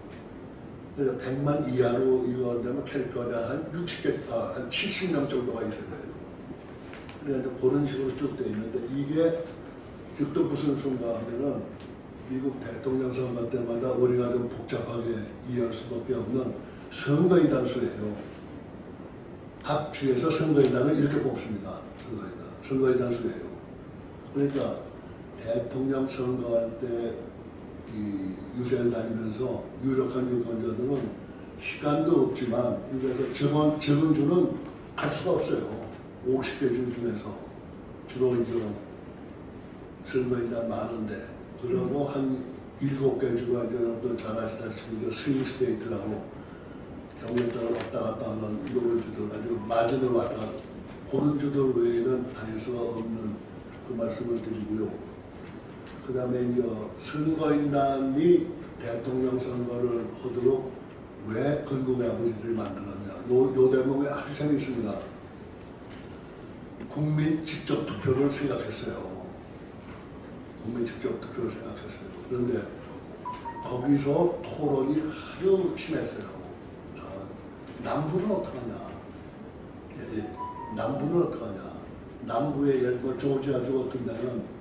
그래서 100만 이하로 이거 되면 캘리포니아 한 70명 정도가 있어야 돼요. 그래서 그런 식으로 쭉 돼 있는데 이게 또 무슨 순간 하면은 미국 대통령 선거 때마다 우리가 좀 복잡하게 이해할 수밖에 없는 선거인단 수예요. 각 주에서 선거인단을 이렇게 뽑습니다. 선거인단 수예요. 그러니까 대통령 선거할 때 이 유세를 다니면서 유력한 유권자들은 시간도 없지만 그래서 적은 주는 갈 수가 없어요. 50개 주 중에서 주로 이제 선거인단 많은데 그러고 한 7개 주가 이제 여러분들 잘 아시다시피 스윙 스테이트라고 경력자를 왔다 갔다 하는 이거를 주들 가지고 마진을 왔다 갔다 그런 주들 외에는 다닐 수가 없는 그 말씀을 드리고요. 그 다음에 이제 선거인단이 대통령 선거를 하도록 왜 건국의 아버지들이 만들었냐. 요 대목에 아주 재미있습니다. 국민 직접 투표를 생각했어요. 국민 직접 투표를 생각했어요. 그런데 거기서 토론이 아주 심했어요. 자, 남부는 어떡하냐. 남부는 어떡하냐. 남부의 예를 들어 조지아주 같은 데는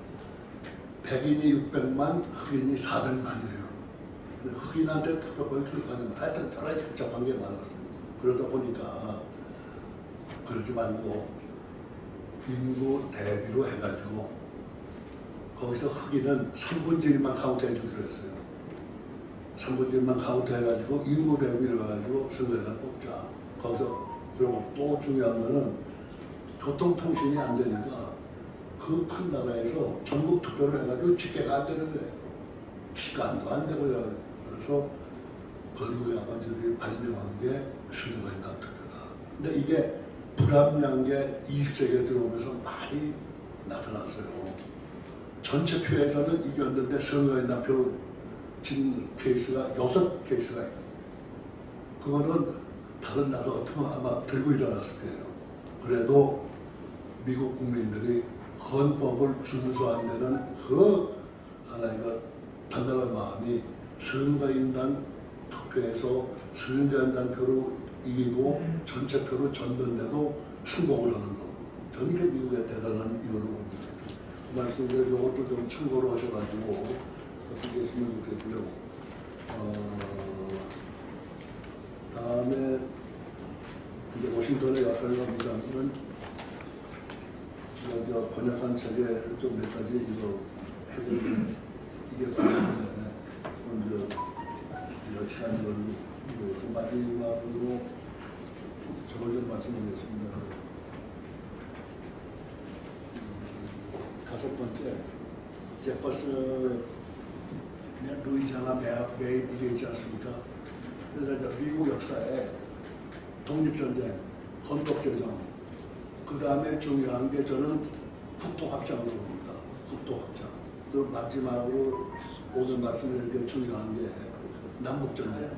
백인이 600만, 흑인이 400만이에요. 흑인한테 투표권을 줄까지는 하여튼 여러 가지 복잡한 게 많았어요. 그러다 보니까 그러지 말고 인구 대비로 해가지고 거기서 흑인은 3분의 1만 카운트 해주기로 했어요. 3분의 1만 카운트 해가지고 인구 대비로 해가지고 선거를 뽑자. 거기서 그리고 또 중요한 거는 교통통신이 안 되니까 그 큰 나라에서 전국 투표를 해가지고 집계가 안 되는 거예요. 시간도 안 되고요. 그래서 건국의 아버지들이 발명한 게 선거인단 투표다. 근데 이게 불합리한 게 20세기에 들어오면서 많이 나타났어요. 전체 표에서는 이겼는데 선거인단 표를 진 케이스가 6케이스가 있고 그거는 다른 나라 같으면 아마 들고 일어났을 거예요. 그래도 미국 국민들이 헌법을 준수한다는 그 하나의 단단한 마음이 선거인단 투표에서 선거인단 표로 이기고 전체 표로 졌는데도 승복을 하는 것. 저는 이게 미국의 대단한 이유로 봅니다. 그 말씀을 이것도 좀 참고로 하셔가지고 어떻게 했으면 좋겠고요. 다음에 이제 워싱턴의 역할을 합니다는 제가 번역한 책에 좀 몇 가지 이거 해드리는 이게 바로인데 먼저 시간을 위해서 마지막으로 저걸 좀 말씀드리겠습니다. 5번째 제퍼슨 루이지아나 메이비에 있지 않습니까? 그래서 이제 미국 역사에 독립전쟁, 건국개정, 그 다음에 중요한 게 저는 국토확장으로 봅니다. 국토확장. 그리고 마지막으로 오늘 말씀드릴 게 중요한 게 남북전쟁.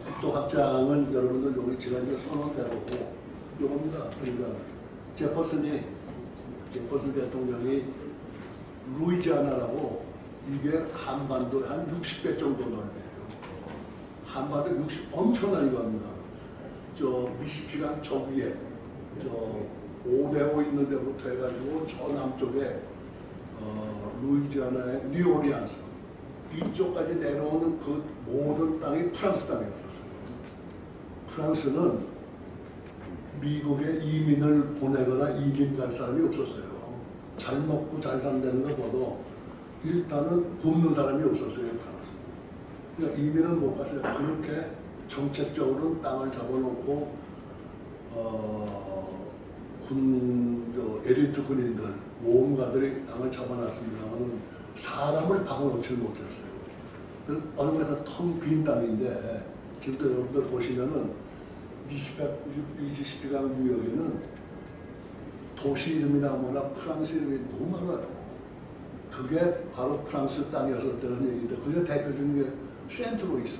국토확장은 여러분들 여기 지난주에 써놓은 대로고 요겁니다. 그러니까 제퍼슨 대통령이 루이지아나라고 이게 한반도에 한 60배 정도 넓어요. 한반도 60 엄청난 이거입니다. 저 미시피강 저 위에 저 오데오 있는 데부터 해가지고 저 남쪽에 루이지아나의 뉴오리안스 이쪽까지 내려오는 그 모든 땅이 프랑스 땅이었어요. 프랑스는 미국에 이민을 보내거나 이민 갈 사람이 없었어요. 잘 먹고 잘 산다는 거 봐도 일단은 굶는 사람이 없었어요. 프랑스. 그러니까 이민은 못 갔어요. 그렇게 정책적으로 땅을 잡아놓고 에리트 군인들 모험가들이 땅을 잡아놨습니다만 사람을 박아놓지를 못했어요. 어느 가다 텅 빈 땅인데 지금도 여러분들 보시면은 미시시피강 유역에는 도시 이름이나 뭐나 프랑스 이름이 너무 많아요. 그게 바로 프랑스 땅이었다는 얘기인데 그게 대표적인 게 센트로이스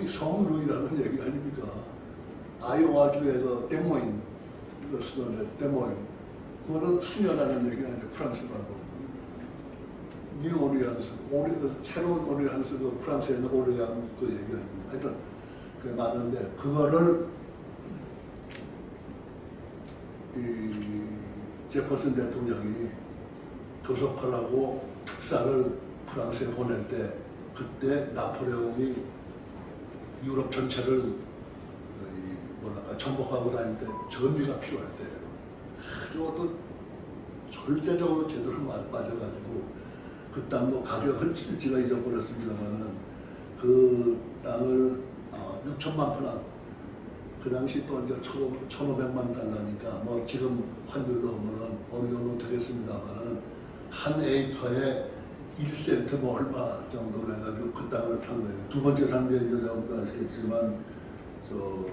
성 루이라는 얘기 아닙니까? 아이오와주에서 데모인 이거 쓰던데 데모인 그거는 수녀라는 얘기 아니에요. 프랑스라고 뉴오리안스 새로운 오리안스 그 프랑스에 있는 오리안 그 얘기 아닙니까? 하여튼 그게 많은데 그거를 이 제퍼슨 대통령이 교섭하려고 특사를 프랑스에 보낼 때 그때 나폴레옹이 유럽 전체를 정복하고 다닐 때 전비가 필요할 때예요. 아주 어떤 절대적으로 제대로 맞아가지고 그 땅 뭐 가격은 제가 잊어버렸습니다만은 그 땅을 6천만 프랑 그 당시 또 이제 1,500만 달러니까 뭐 지금 환율로 보면 어느 정도 되겠습니다만은 한 에이커에 1센트 뭐 얼마 정도로 해가지고 그 땅을 산 거예요. 두 번째 산 게 이제 여러분도 아시겠지만 저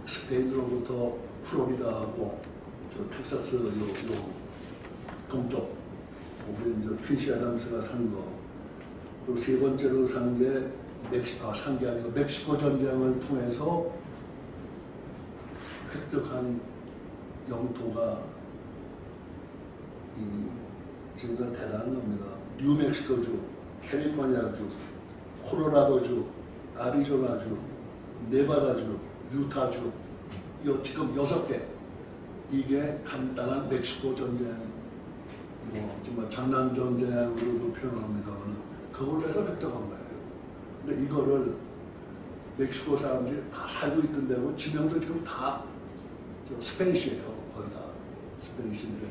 스페인으로부터 플로리다하고 저 텍사스 요 동쪽 거기 이제 퀸시 아담스가 산 거. 그리고 세 번째로 산 게 산 게 아니고 멕시코 전쟁을 통해서 획득한 영토가 지금도 대단한 겁니다. 뉴멕시코주, 캘리포니아주, 콜로라도주, 아리조나주, 네바다주, 유타주, 요 지금 6개. 이게 간단한 멕시코 전쟁, 뭐 정말 장난 전쟁으로도 표현합니다만 그걸로 해서 획득한 거예요. 근데 이거를 멕시코 사람들이 다 살고 있던 데고 지명도 지금 다 스페니쉬예요. 거의 다 스페니쉬인데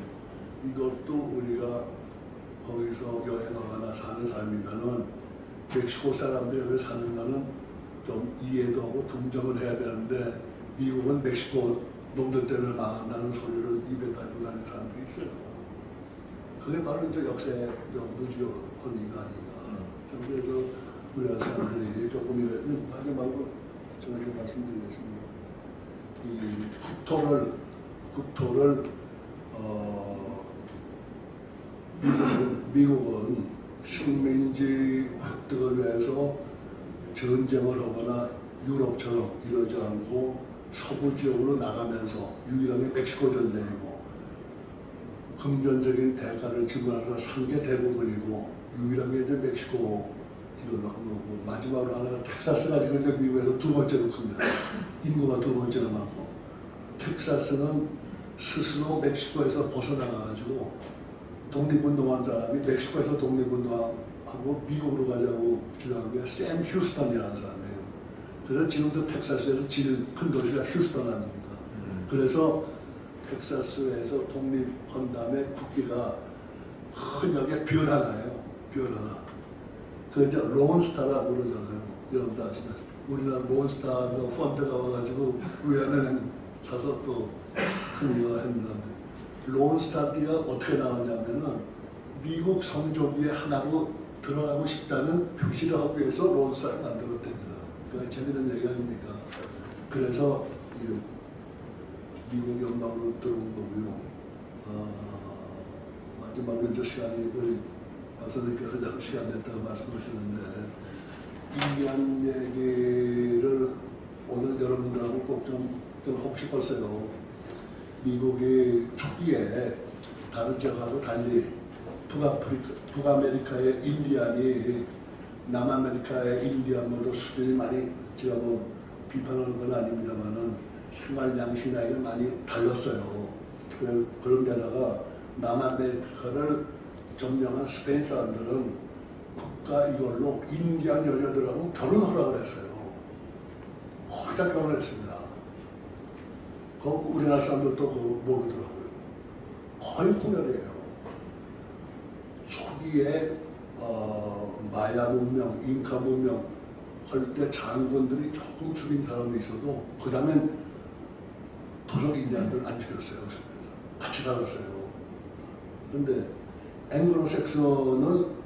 이것도 우리가 거기서 여행하거나 사는 사람이면은 멕시코 사람들이 여기 사는 거는 좀 이해도 하고 동정을 해야 되는데 미국은 멕시코 놈들 때문에 망한다는 소리를 입에 달고 다니는 사람들이 있어요. 그게 바로 이제 역사의 무지여 권위가 아닌가. 그래서 우리나라 사람들이 조금 마지막으로 제가 이제 말씀드리겠습니다. 이 국토를 미국은 식민지 획득을 위해서 전쟁을 하거나 유럽처럼 이러지 않고 서부 지역으로 나가면서 유일하게 멕시코 전쟁이고 금전적인 대가를 지불하면서 산 게 대부분이고 유일하게 이제 멕시코 이걸 한 거고 마지막으로 하나가 텍사스가 지금 이제 미국에서 두 번째로 큽니다. 인구가 두 번째로 많고 텍사스는 스스로 멕시코에서 벗어나가지고 독립운동한 사람이 멕시코에서 독립운동하고 미국으로 가자고 주장한 게 샘 휴스턴이라는 사람이에요. 그래서 지금도 텍사스에서 제일 큰 도시가 휴스턴 아닙니까? 그래서 텍사스에서 독립한 다음에 국기가 흔하게 별 하나예요. 별 하나. 그 이제 론스타라고 그러잖아요. 여러분도 아시나? 우리나라 론스타 펀드가 와가지고 우연에는 사서 또 큰거 했는데 론스타 띠가 어떻게 나왔냐면은 미국 성조기의 하나로 들어가고 싶다는 표시를 하기 위해서 론스타를 만들었답니다. 그러니까 재밌는 얘기 아닙니까? 그래서 미국 연방으로 들어온 거고요. 마지막으로 이제 시간이 우리 박사님께서 자꾸 시간 냈다고 말씀하시는데 인디안 얘기를 오늘 여러분들하고 꼭 좀 하고 싶었어요. 미국이 초기에 다른 지역하고 달리 북아메리카의 인디안이 남아메리카의 인디안보다 수준이 많이 제가 뭐 비판하는 건 아닙니다만은 생활 양식이나 이게 많이 달랐어요. 그런 데다가 남아메리카를 점령한 스페인 사람들은 국가 이걸로 인디안 여자들하고 결혼하라고 했어요. 거의 다 결혼했습니다. 우리나라 사람들도 그거 모르더라고요. 거의 혼혈이에요. 초기에 마야 문명, 잉카 문명 할 때 장군들이 조금 죽인 사람이 있어도 그 다음엔 도적 인디안들 안 죽였어요. 같이 살았어요. 그런데 앵글로색슨은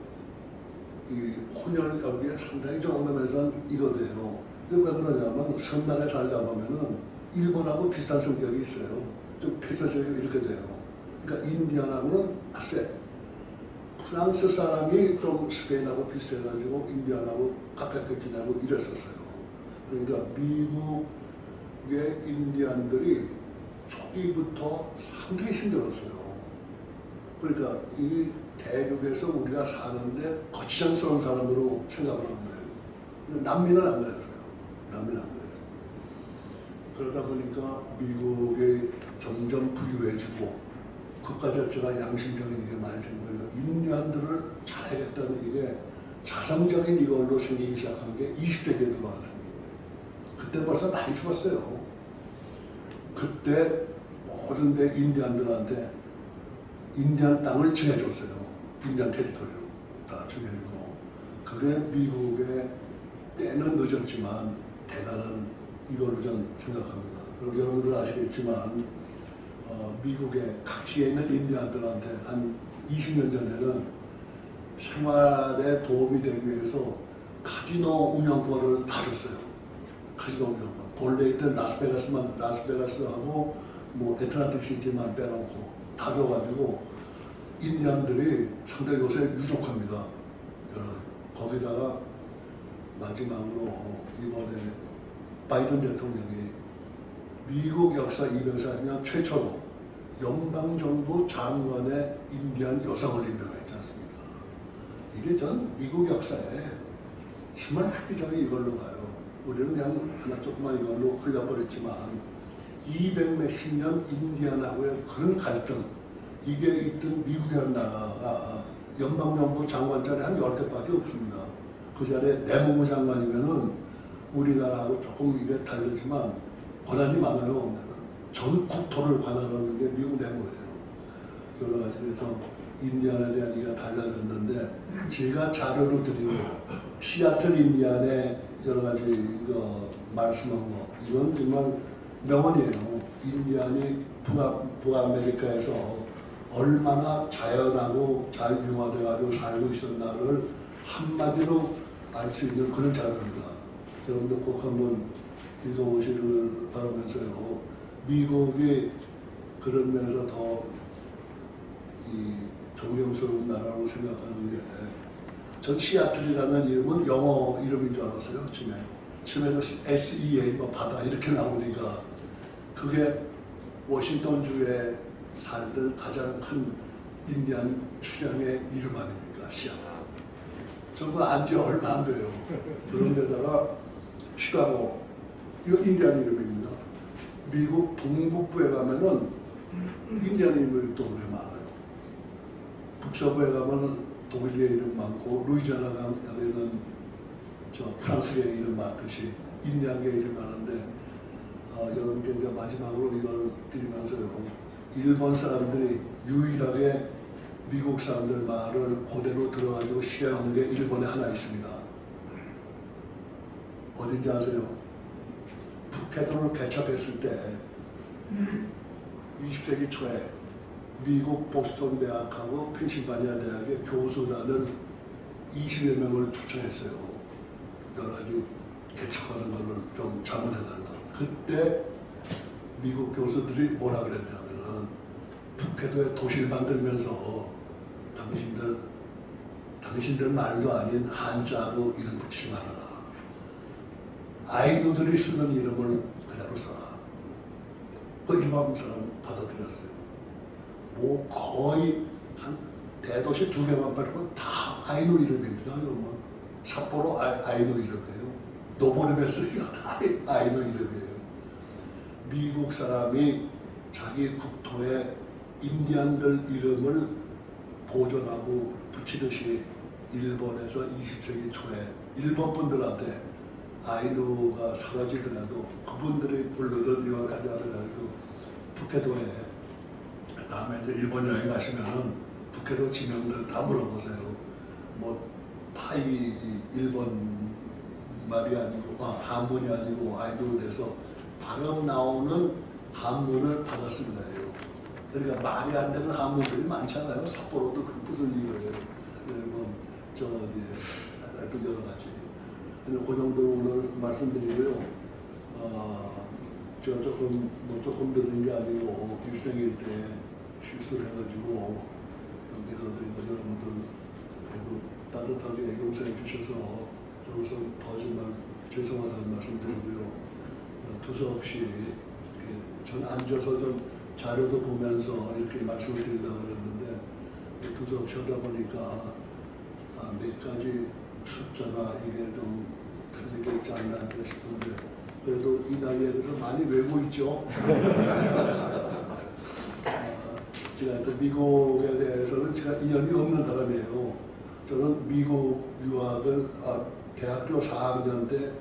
이 혼혈 여기에 상당히 적응하면서 이거돼요. 왜 그러냐면 섬나라에 살다 보면은 일본하고 비슷한 성격이 있어요. 좀 폐쇄적이고 이렇게 돼요. 그러니까 인디안하고는 세. 프랑스 사람이 좀 스페인하고 비슷해가지고 인디안하고 가깝게 지내고 이랬었어요. 그러니까 미국의 인디안들이 초기부터 상당히 힘들었어요. 그러니까 이 대륙에서 우리가 사는데 거치장스러운 사람으로 생각을 한 거예요. 근데 난민은 안 그랬어요. 난민은 안 그랬어요. 그러다 보니까 미국이 점점 부유해지고 국가 자체가 양심적인 이게 많이 생겨요. 인디안들을 잘하겠다는 이게 자상적인 이걸로 생기기 시작한 게 20세기에 들어와서 생긴 거예요. 그때 벌써 많이 죽었어요. 그때 모든 데 인디안들한테 인디안 땅을 정해줬어요. 인디안 테리토리로 다 정해주고 그게 미국의 때는 늦었지만 대단한 이걸로 저는 생각합니다. 그리고 여러분들 아시겠지만 미국의 각지에 있는 인디안들한테 한 20년 전에는 생활에 도움이 되기 위해서 카지노 운영권을 다 줬어요. 카지노 운영권. 본래 있던 라스베가스하고 뭐 애틀란틱 시티만 빼놓고 다 줘가지고 인디안들이 상당히 요새 유족합니다. 거기다가 마지막으로 이번에 바이든 대통령이 미국 역사 204년 최초로 연방정부 장관의 인디안 여성을 임명했지 않습니까? 이게 전 미국 역사에 정말 획기적인 이걸로 봐요. 우리는 그냥 하나 조그만 이걸로 흘려버렸지만 200몇십 년 인디안하고의 그런 갈등 이게 있던 미국이라는 나라가 연방정부 장관 자리에 한 10개밖에 없습니다. 그 자리에 내무부 장관이면은 우리나라하고 조금 이게 다르지만 권한이 많아요. 전 국토를 관할하는 게 미국 내무예요. 여러 가지 그래서 인디안에 대한 얘기가 달라졌는데 제가 자료로 드리고 시애틀 인디안의 여러 가지 말씀한 거 이건 정말 명언이에요. 인디안이 북아메리카에서 얼마나 자연하고 잘 융화돼가지고 살고 있었나를 한마디로 알 수 있는 그런 자료입니다. 여러분들 꼭 한번 읽어보시기를 바라면서요. 미국이 그런 면에서 더 이 존경스러운 나라로 생각하는 게 전 시애틀이라는 이름은 영어 이름인 줄 알았어요. 처음에도 SEA 뭐 바다 이렇게 나오니까 그게 워싱턴주에 살던 가장 큰 인디안 출향의 이름 아닙니까? 시애틀. 저거 안지 얼마 안 돼요. 그런데다가 시카고 이거 인디안 이름입니다. 미국 동북부에 가면은 인디안 이름이 또 그래 많아요. 북서부에 가면은 독일의 이름 많고 루이지아나 가면은 저 프랑스의 이름 많듯이 인디안계 이름 많은데 여러분께 이제 마지막으로 이걸 드리면서요. 일본 사람들이 유일하게 미국 사람들 말을 그대로 들어가지고 실행한 게 일본에 하나 있습니다. 어딘지 아세요? 북해도를 개척했을 때 20세기 초에 미국 보스턴 대학하고 펜실바니아 대학의 교수단을 20여 명을 초청했어요. 여러 가지 개척하는 거를 좀 자문해달라. 그때 미국 교수들이 뭐라 그랬냐면은 북해도에 도시를 만들면서 당신들 말도 아닌 한자로 이름 붙이지 말아라. 아이누들이 쓰는 이름을 그대로 써라. 그 일반 사람 받아들였어요. 뭐 거의 한 대도시 2개만 빼고 다 아이누 이름입니다. 그러면 삿포로 아이누 이름이에요. 노보리베스가 다 아이누 이름이에요. 미국 사람이 자기 국토에 인디안들 이름을 보존하고 붙이듯이 일본에서 20세기 초에 일본 분들한테 아이누가 사라지더라도 그분들이 부르던 여러 가지 하더라도 북해도에 다음에 이제 일본 여행 가시면은 북해도 지명들 다 물어보세요. 뭐 다 이 일본 말이 아니고 한문이 아니고 아이누로 돼서 발음 나오는 한문을 받았습니다. 그러니까 말이 안 되는 한문들이 많잖아요. 삿포로도 그 무슨 이거예요. 뭐 또 여러 가지. 그 정도 오늘 말씀드리고요. 제가 조금 들은 게 아니고 일생일 때 실수를 해가지고 여기서 여러분들 따뜻하게 용서해 주셔서 저로서 더 정말 죄송하다는 말씀드리고요. 두서없이 전 앉아서 좀 자료도 보면서 이렇게 말씀을 드리려고 그랬는데 두서없이 하다 보니까 몇 가지 숫자가 이게 좀 틀리게 있지 않나 싶은데 그래도 이 나이에 들어 많이 외고 있죠. 제가 미국에 대해서는 제가 인연이 없는 사람이에요. 저는 미국 유학을 대학교 4학년 때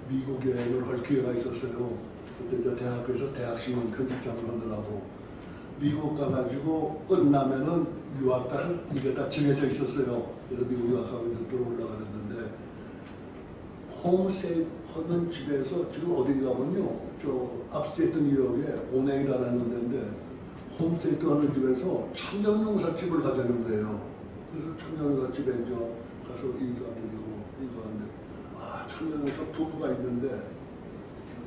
미국 여행을 할 기회가 있었어요. 그때 저 대학교에서 대학신문 편집장을 하느라고 미국 가가지고 끝나면은 유학갈 이게 다 정해져 있었어요. 그래서 미국 유학하고 이제 들어오려고 그랬는데 홈스테이 하는 집에서 지금 어딘가면요. 저 앞스테이트 뉴욕에 오네이다라는 데인데 홈스테이 하는 집에서 천연농사집을 가자는 거예요. 그래서 천연농사집에 이제 가서 인사드리고 인사하는데 천연농사 부부가 있는데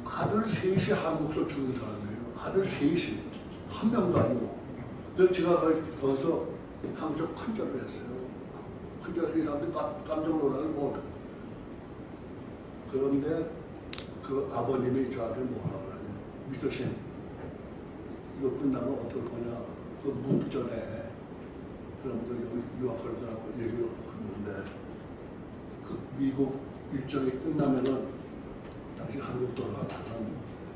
아들 셋이 한국서 주는 사람이에요. 아들 셋이 한 명도 아니고. 그래서 제가 거기서 한국서 큰절을 했어요. 큰절을 이 사람들이 깜짝 놀라서 뭐 그런데 그 아버님이 저한테 뭐라 그러냐. 미스터 신 이거 끝나면 어떨 거냐. 그 묵 전에 그러면서 여기 유학할 거라고 얘기를 했는데 그 미국 일정이 끝나면은 당신 한국 돌아가면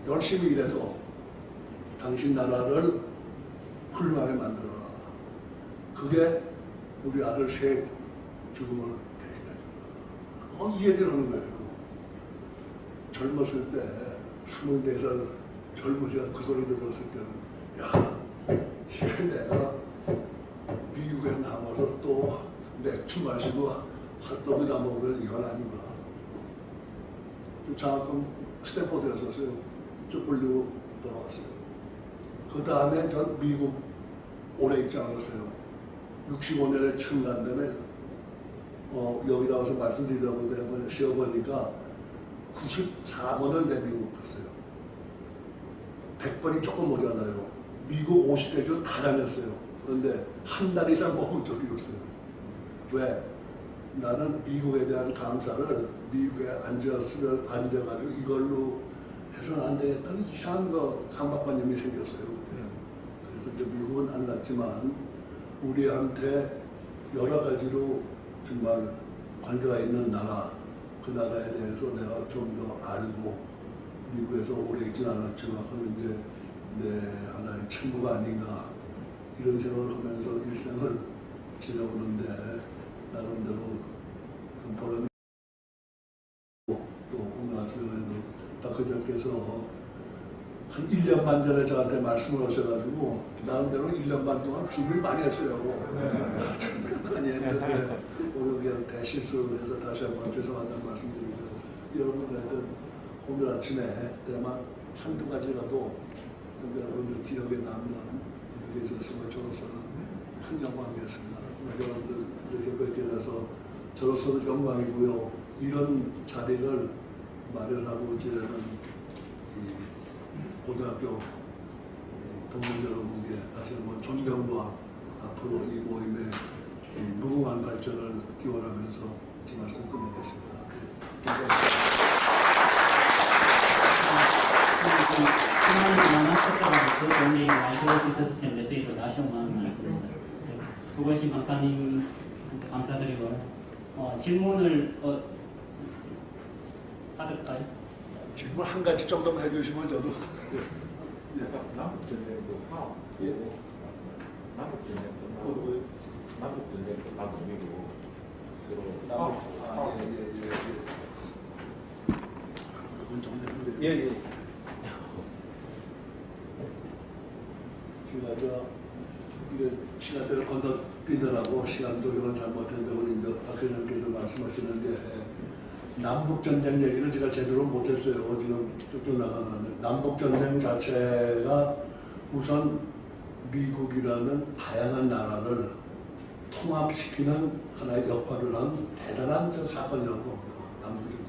열심히 일해서 당신 나라를 훌륭하게 만들어라. 그게 우리 아들 셋 죽음을 대신해 준 거다. 이 얘기를 하는 거예요. 젊었을 때 24살 젊으시가 그 소리 들었을 때는 야, 이게 내가 미국에 남아서 또 맥주 마시고 핫도그나 먹을 이건 아니구나. 장학금 스탠포드였었어요. 쭉 불리고 돌아왔어요. 그 다음에 전 미국 오래 있지 않았어요. 65년에 처음 간 다음에 여기 나와서 말씀드리려고 한번 쉬어보니까 94번을 내 미국 갔어요. 100번이 조금 모자라요. 미국 50개 주 다 다녔어요. 그런데 한 달 이상 먹은 적이 없어요. 왜? 나는 미국에 대한 감사를 미국에 앉아가지고 이걸로 해서는 안 되겠다는 이상한 강박관념이 생겼어요. 그때. 그래서 이제 미국은 안 갔지만 우리한테 여러 가지로 정말 관계가 있는 나라, 그 나라에 대해서 내가 좀 더 알고 미국에서 오래 있진 않았지만 그는 이제 내 하나의 친구가 아닌가 이런 생각을 하면서 일생을 지내오는데 나름대로 보람이 또 오늘 아침에도 딱 그저께서 한 1년 반 전에 저한테 말씀을 하셔가지고 나름대로 1년 반 동안 준비를 많이 했어요. 준비를 많이 했는데 오늘 그냥 대실수를 해서 다시 한번 죄송하다는 말씀드리고요. 여러분들한테 오늘 아침에 대만 한두 가지라도 여러분들 기억에 남는 이렇게 있었으면 저로서는 큰 영광이었습니다. 여러분들 이렇게 뵙게 돼서 저로서는 영광이고요. 이런 자리를 마련하고 지내는 이 고등학교 동문 여러분께 다시 한번 존경과 앞으로 이 모임의 무궁한 발전을 기원하면서 제 말씀 끝내겠습니다. 시간이 그만하셨다가 그 동네에 많이 있었을 텐데 저희도 다시 한번 말씀드립니다. 수고하신 강사님한테 감사드리고 질문을 받을까요? 질문 한 가지 정도만 해주시면 저도 남북전쟁도 화합. 예. 남북전쟁도 남북전쟁도 남북미도 서로 화합. 이건 정리하면 예, 예. 제가 이게 시간대를 건너뛰느라고 시간도 이런 잘못했다고 이제 박 회장께서 말씀하시는데 남북전쟁 얘기를 제가 제대로 못했어요. 지금 쭉쭉 나가는데 남북전쟁 자체가 우선 미국이라는 다양한 나라를 통합시키는 하나의 역할을 한 대단한 사건이라고 봅니다. 남북전쟁이.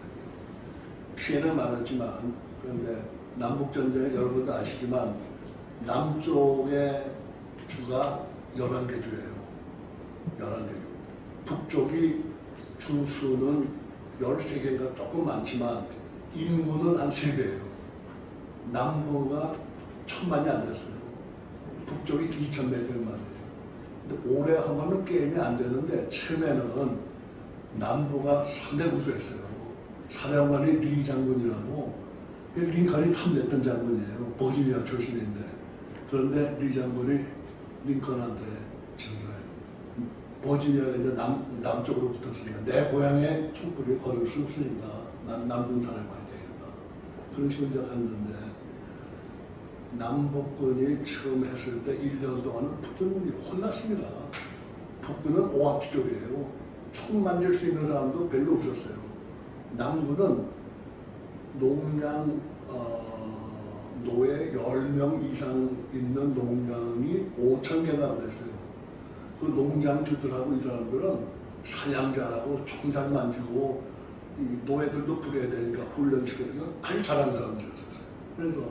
피해는 많았지만 그런데 남북전쟁 여러분도 아시지만 남쪽의 주가 11개 주예요. 11개 주. 북쪽이 주수는 13개인가 조금 많지만 인구는 한 3배예요. 남부가 1000만이 안 됐어요. 북쪽이 2000몇 만이에요. 근데 올해 하면은 게임이 안 되는데 처음에는 남부가 상대 우수했어요. 사령관이 리 장군이라고 링컨이 탐냈던 장군이에요. 버지니아 출신인데 그런데 리 장군이 링컨한테 진사해. 버지니아가 이제 남쪽으로 붙었으니까 내 고향에 촛불을 걸을 수 없으니까 난 남군 사령관이 되겠다. 그런 식으로 이제 갔는데 남북군이 처음 했을 때 1년 동안은 북군이 혼났습니다. 북군은 오합지졸이에요. 총 만질 수 있는 사람도 별로 없었어요. 남군은 농장 노예 10명 이상 있는 농장이 5,000개가 그랬어요. 그 농장주들하고 이 사람들은 사냥 잘하고 총 잘 만지고 이 노예들도 부려야 되니까 훈련시키니까 아주 잘하는 사람들이었어요. 그래서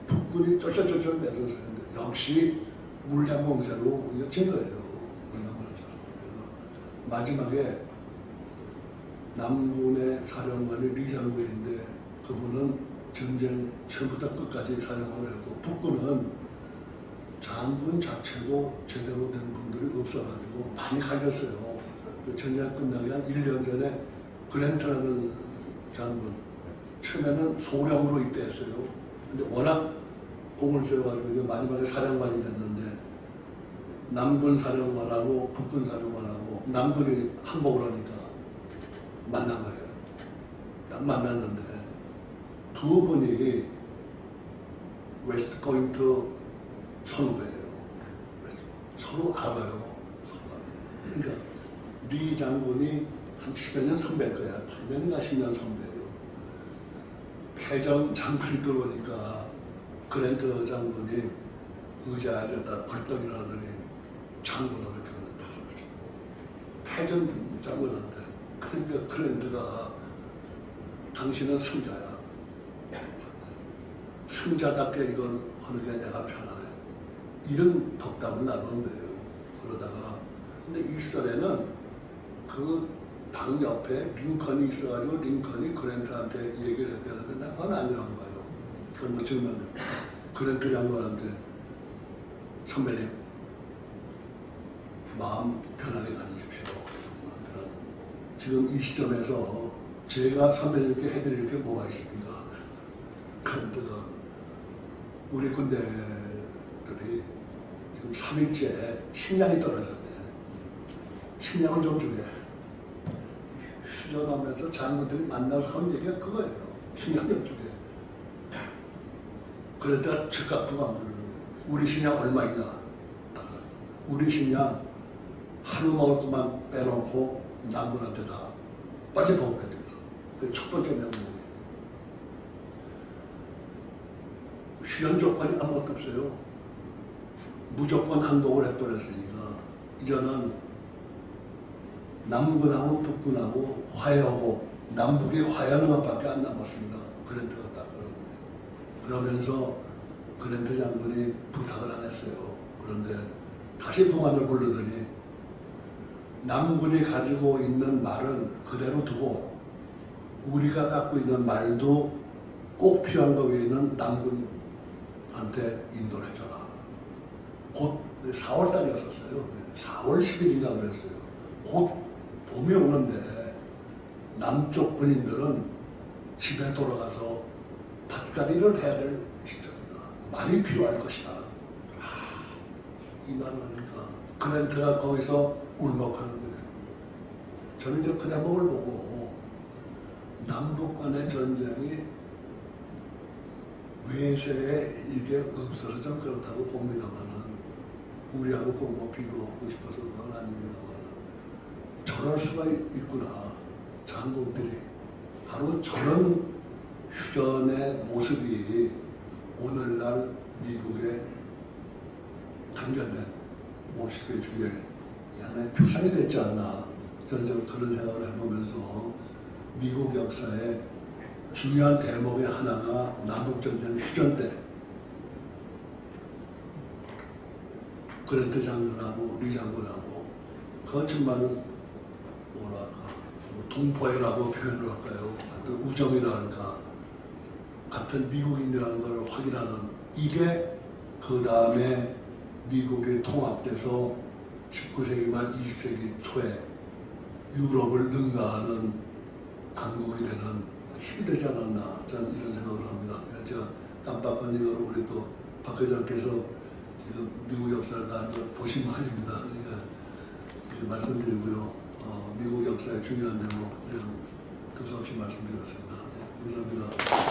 북군이 쩔쩔쩔쩔 내렸어요. 역시 물량공세로 진 거예요. 마지막에 남군의 사령관이 리 장군인데 그분은 전쟁 처음부터 끝까지 사령관을 했고 북군은 장군 자체도 제대로 된 분들이 없어가지고 많이 갈렸어요. 그 전쟁 끝나기 한 1년 전에 그랜트라는 장군 처음에는 소령으로 입대했어요. 근데 워낙 공을 세워가지고 마지막에 사령관이 됐는데 남군 사령관하고 북군 사령관하고 남군이 항복을 하니까 만난 거예요. 딱 만났는데 두 분이 웨스트 포인트 선후배예요. 서로 알아요. 그러니까 리 장군이 한 10여 년 선배일 거야. 8년인가 10년 선배예요. 패전 장군이 들어오니까 그랜트 장군이 의자에다 벌떡 일어나더니 장군을 이렇게 패전 장군한테 그러니까 그랜트가 당신은 승자야. 승자답게 이걸 하는 게 내가 편하네. 이런 덕담을 나누는 거예요. 그러다가 근데 일설에는 그 방 옆에 링컨이 있어가지고 링컨이 그랜트한테 얘기를 했다는데 난 그건 아니라고 봐요. 그건 뭐 정말 그랜트 장관한테 선배님 마음 편하게 가지십시오. 지금 이 시점에서 제가 선배님께 해드릴 게 뭐가 있습니까? 그랜트가 우리 군대들이 지금 3일째 식량이 떨어졌네. 식량을 좀 주게. 휴전하면서 장군들이 만나서 한 얘기가 그거예요. 식량 좀 주게. 그랬다가 즉각 부감 부르는 거예요. 우리 식량 얼마 있냐? 우리 식량 하루 먹을 것만 빼놓고 남군한테 다 빨리 보급해야 된다. 그게 첫 번째 명령이에요. 휴전 조건이 아무것도 없어요. 무조건 항복을 해버렸으니까 이제는 남군하고 북군하고 화해하고 남북이 화해하는 것밖에 안 남았습니다. 그랜트가 딱 그러면서 그랜트 장군이 부탁을 안 했어요. 그런데 다시 북한을 부르더니 남군이 가지고 있는 말은 그대로 두고 우리가 갖고 있는 말도 꼭 필요한 거 외에는 남군한테 인도를 해줘라. 곧 4월 달이었었어요. 4월 10일인가 그랬어요. 곧 봄이 오는데 남쪽 군인들은 집에 돌아가서 밭갈이를 해야 될 시점이다. 많이 필요할 것이다. 이 말을 하니까 그랜트가 거기서 울먹하는 거예요. 저는 이제 그 대목을 보고 남북 간의 전쟁이 외세에 이게 없어서 좀 그렇다고 봅니다만은 우리하고 꼭 비교하고 싶어서 그건 아닙니다만 저럴 수가 있구나. 장군들이 바로 저런 휴전의 모습이 오늘날 미국의 단결된 50개 주의 하나의 표상이 됐지 않나. 저는 그런 생각을 해보면서 미국 역사의 중요한 대목의 하나가 남북전쟁 휴전 때 그랜트 장군하고 리 장군하고 그건 정말 뭐랄까 동포애라고 표현을 할까요? 어떤 우정이랄까 같은 미국인이라는 걸 확인하는 이게 그 다음에 미국이 통합돼서 19세기 말 20세기 초에 유럽을 능가하는 강국이 되는 힘이 되지 않았나 저는 이런 생각을 합니다. 제가 깜빡한 이걸 우리 또 박 회장께서 지금 미국 역사를 다 보신 모양입니다. 그러니까 이렇게 말씀드리고요. 미국 역사의 중요한 대목 그냥 두서없이 말씀드렸습니다. 감사합니다.